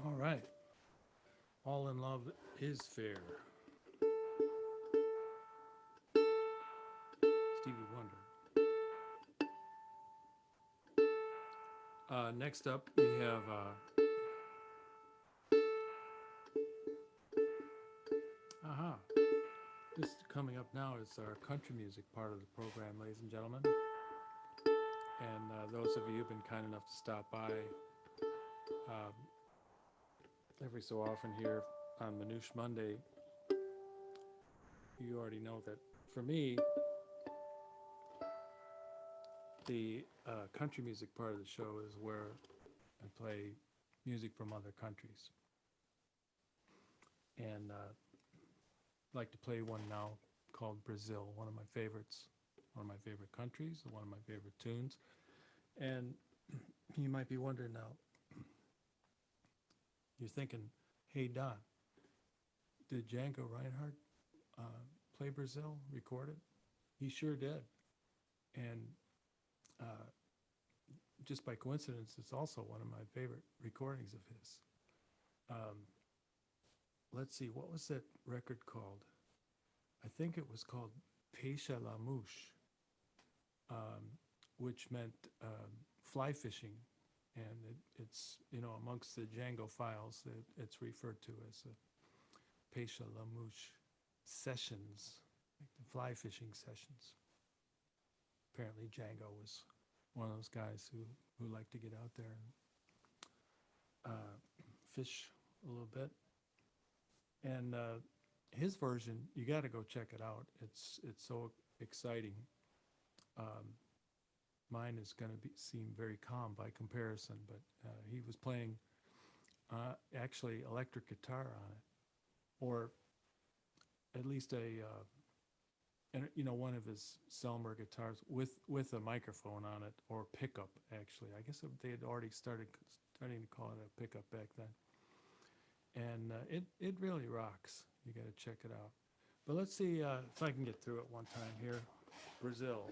All right. All in Love is Fair. Stevie Wonder. Next up, we have this coming up now is our country music part of the program, ladies and gentlemen. And those of you who've been kind enough to stop by every so often here on Manouche Monday, you already know that for me, the country music part of the show is where I play music from other countries. And I'd like to play one now called Brazil, one of my favorites, one of my favorite countries, one of my favorite tunes. And you might be wondering now, you're thinking, hey, Don, did Django Reinhardt play Brazil, record it? He sure did. And just by coincidence, it's also one of my favorite recordings of his. Let's see, what was that record called? I think it was called Peixe la Mouche, which meant fly fishing. And it's, amongst the Django files, it's referred to as a Peixe la Mouche sessions, like the fly fishing sessions. Apparently Django was one of those guys who liked to get out there and fish a little bit. And his version, you got to go check it out. It's so exciting. Mine is going to seem very calm by comparison, but he was playing actually electric guitar on it, or at least one of his Selmer guitars with a microphone on it, or pickup actually. I guess they had already starting to call it a pickup back then. And it really rocks. You got to check it out. But let's see if I can get through it one time here. Brazil.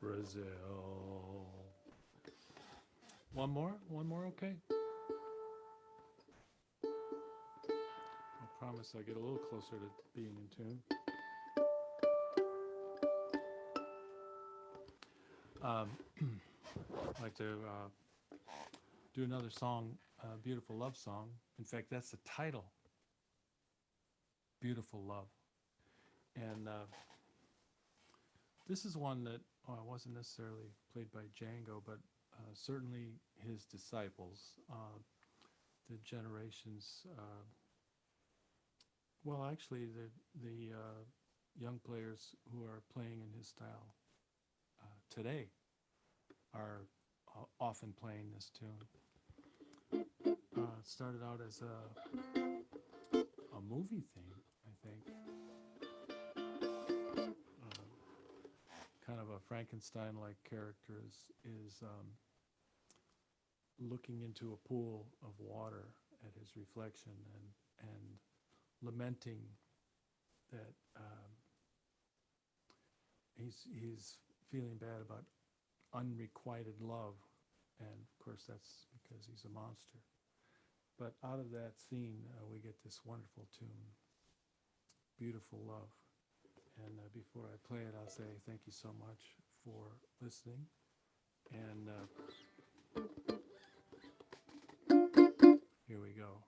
Brazil. One more, okay? I promise I'll get a little closer to being in tune. I'd like to do another song, Beautiful Love Song. In fact, that's the title, Beautiful Love. And this is one that wasn't necessarily played by Django, but certainly his disciples, the generations, well, actually, the young players who are playing in his style today are often playing this tune. It started out as a movie theme, I think. Kind of a Frankenstein-like character is looking into a pool of water at his reflection and lamenting that he's feeling bad about unrequited love, and of course that's because he's a monster. But out of that scene, we get this wonderful tune, Beautiful Love. And before I play it, I'll say thank you so much for listening. And here we go.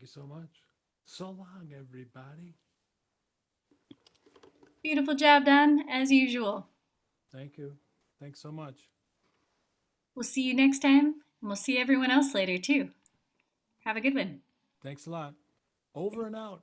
Thank you so much. So long, everybody. Beautiful job, Don, as usual. Thank you. Thanks so much. We'll see you next time, and we'll see everyone else later, too. Have a good one. Thanks a lot. Over and out.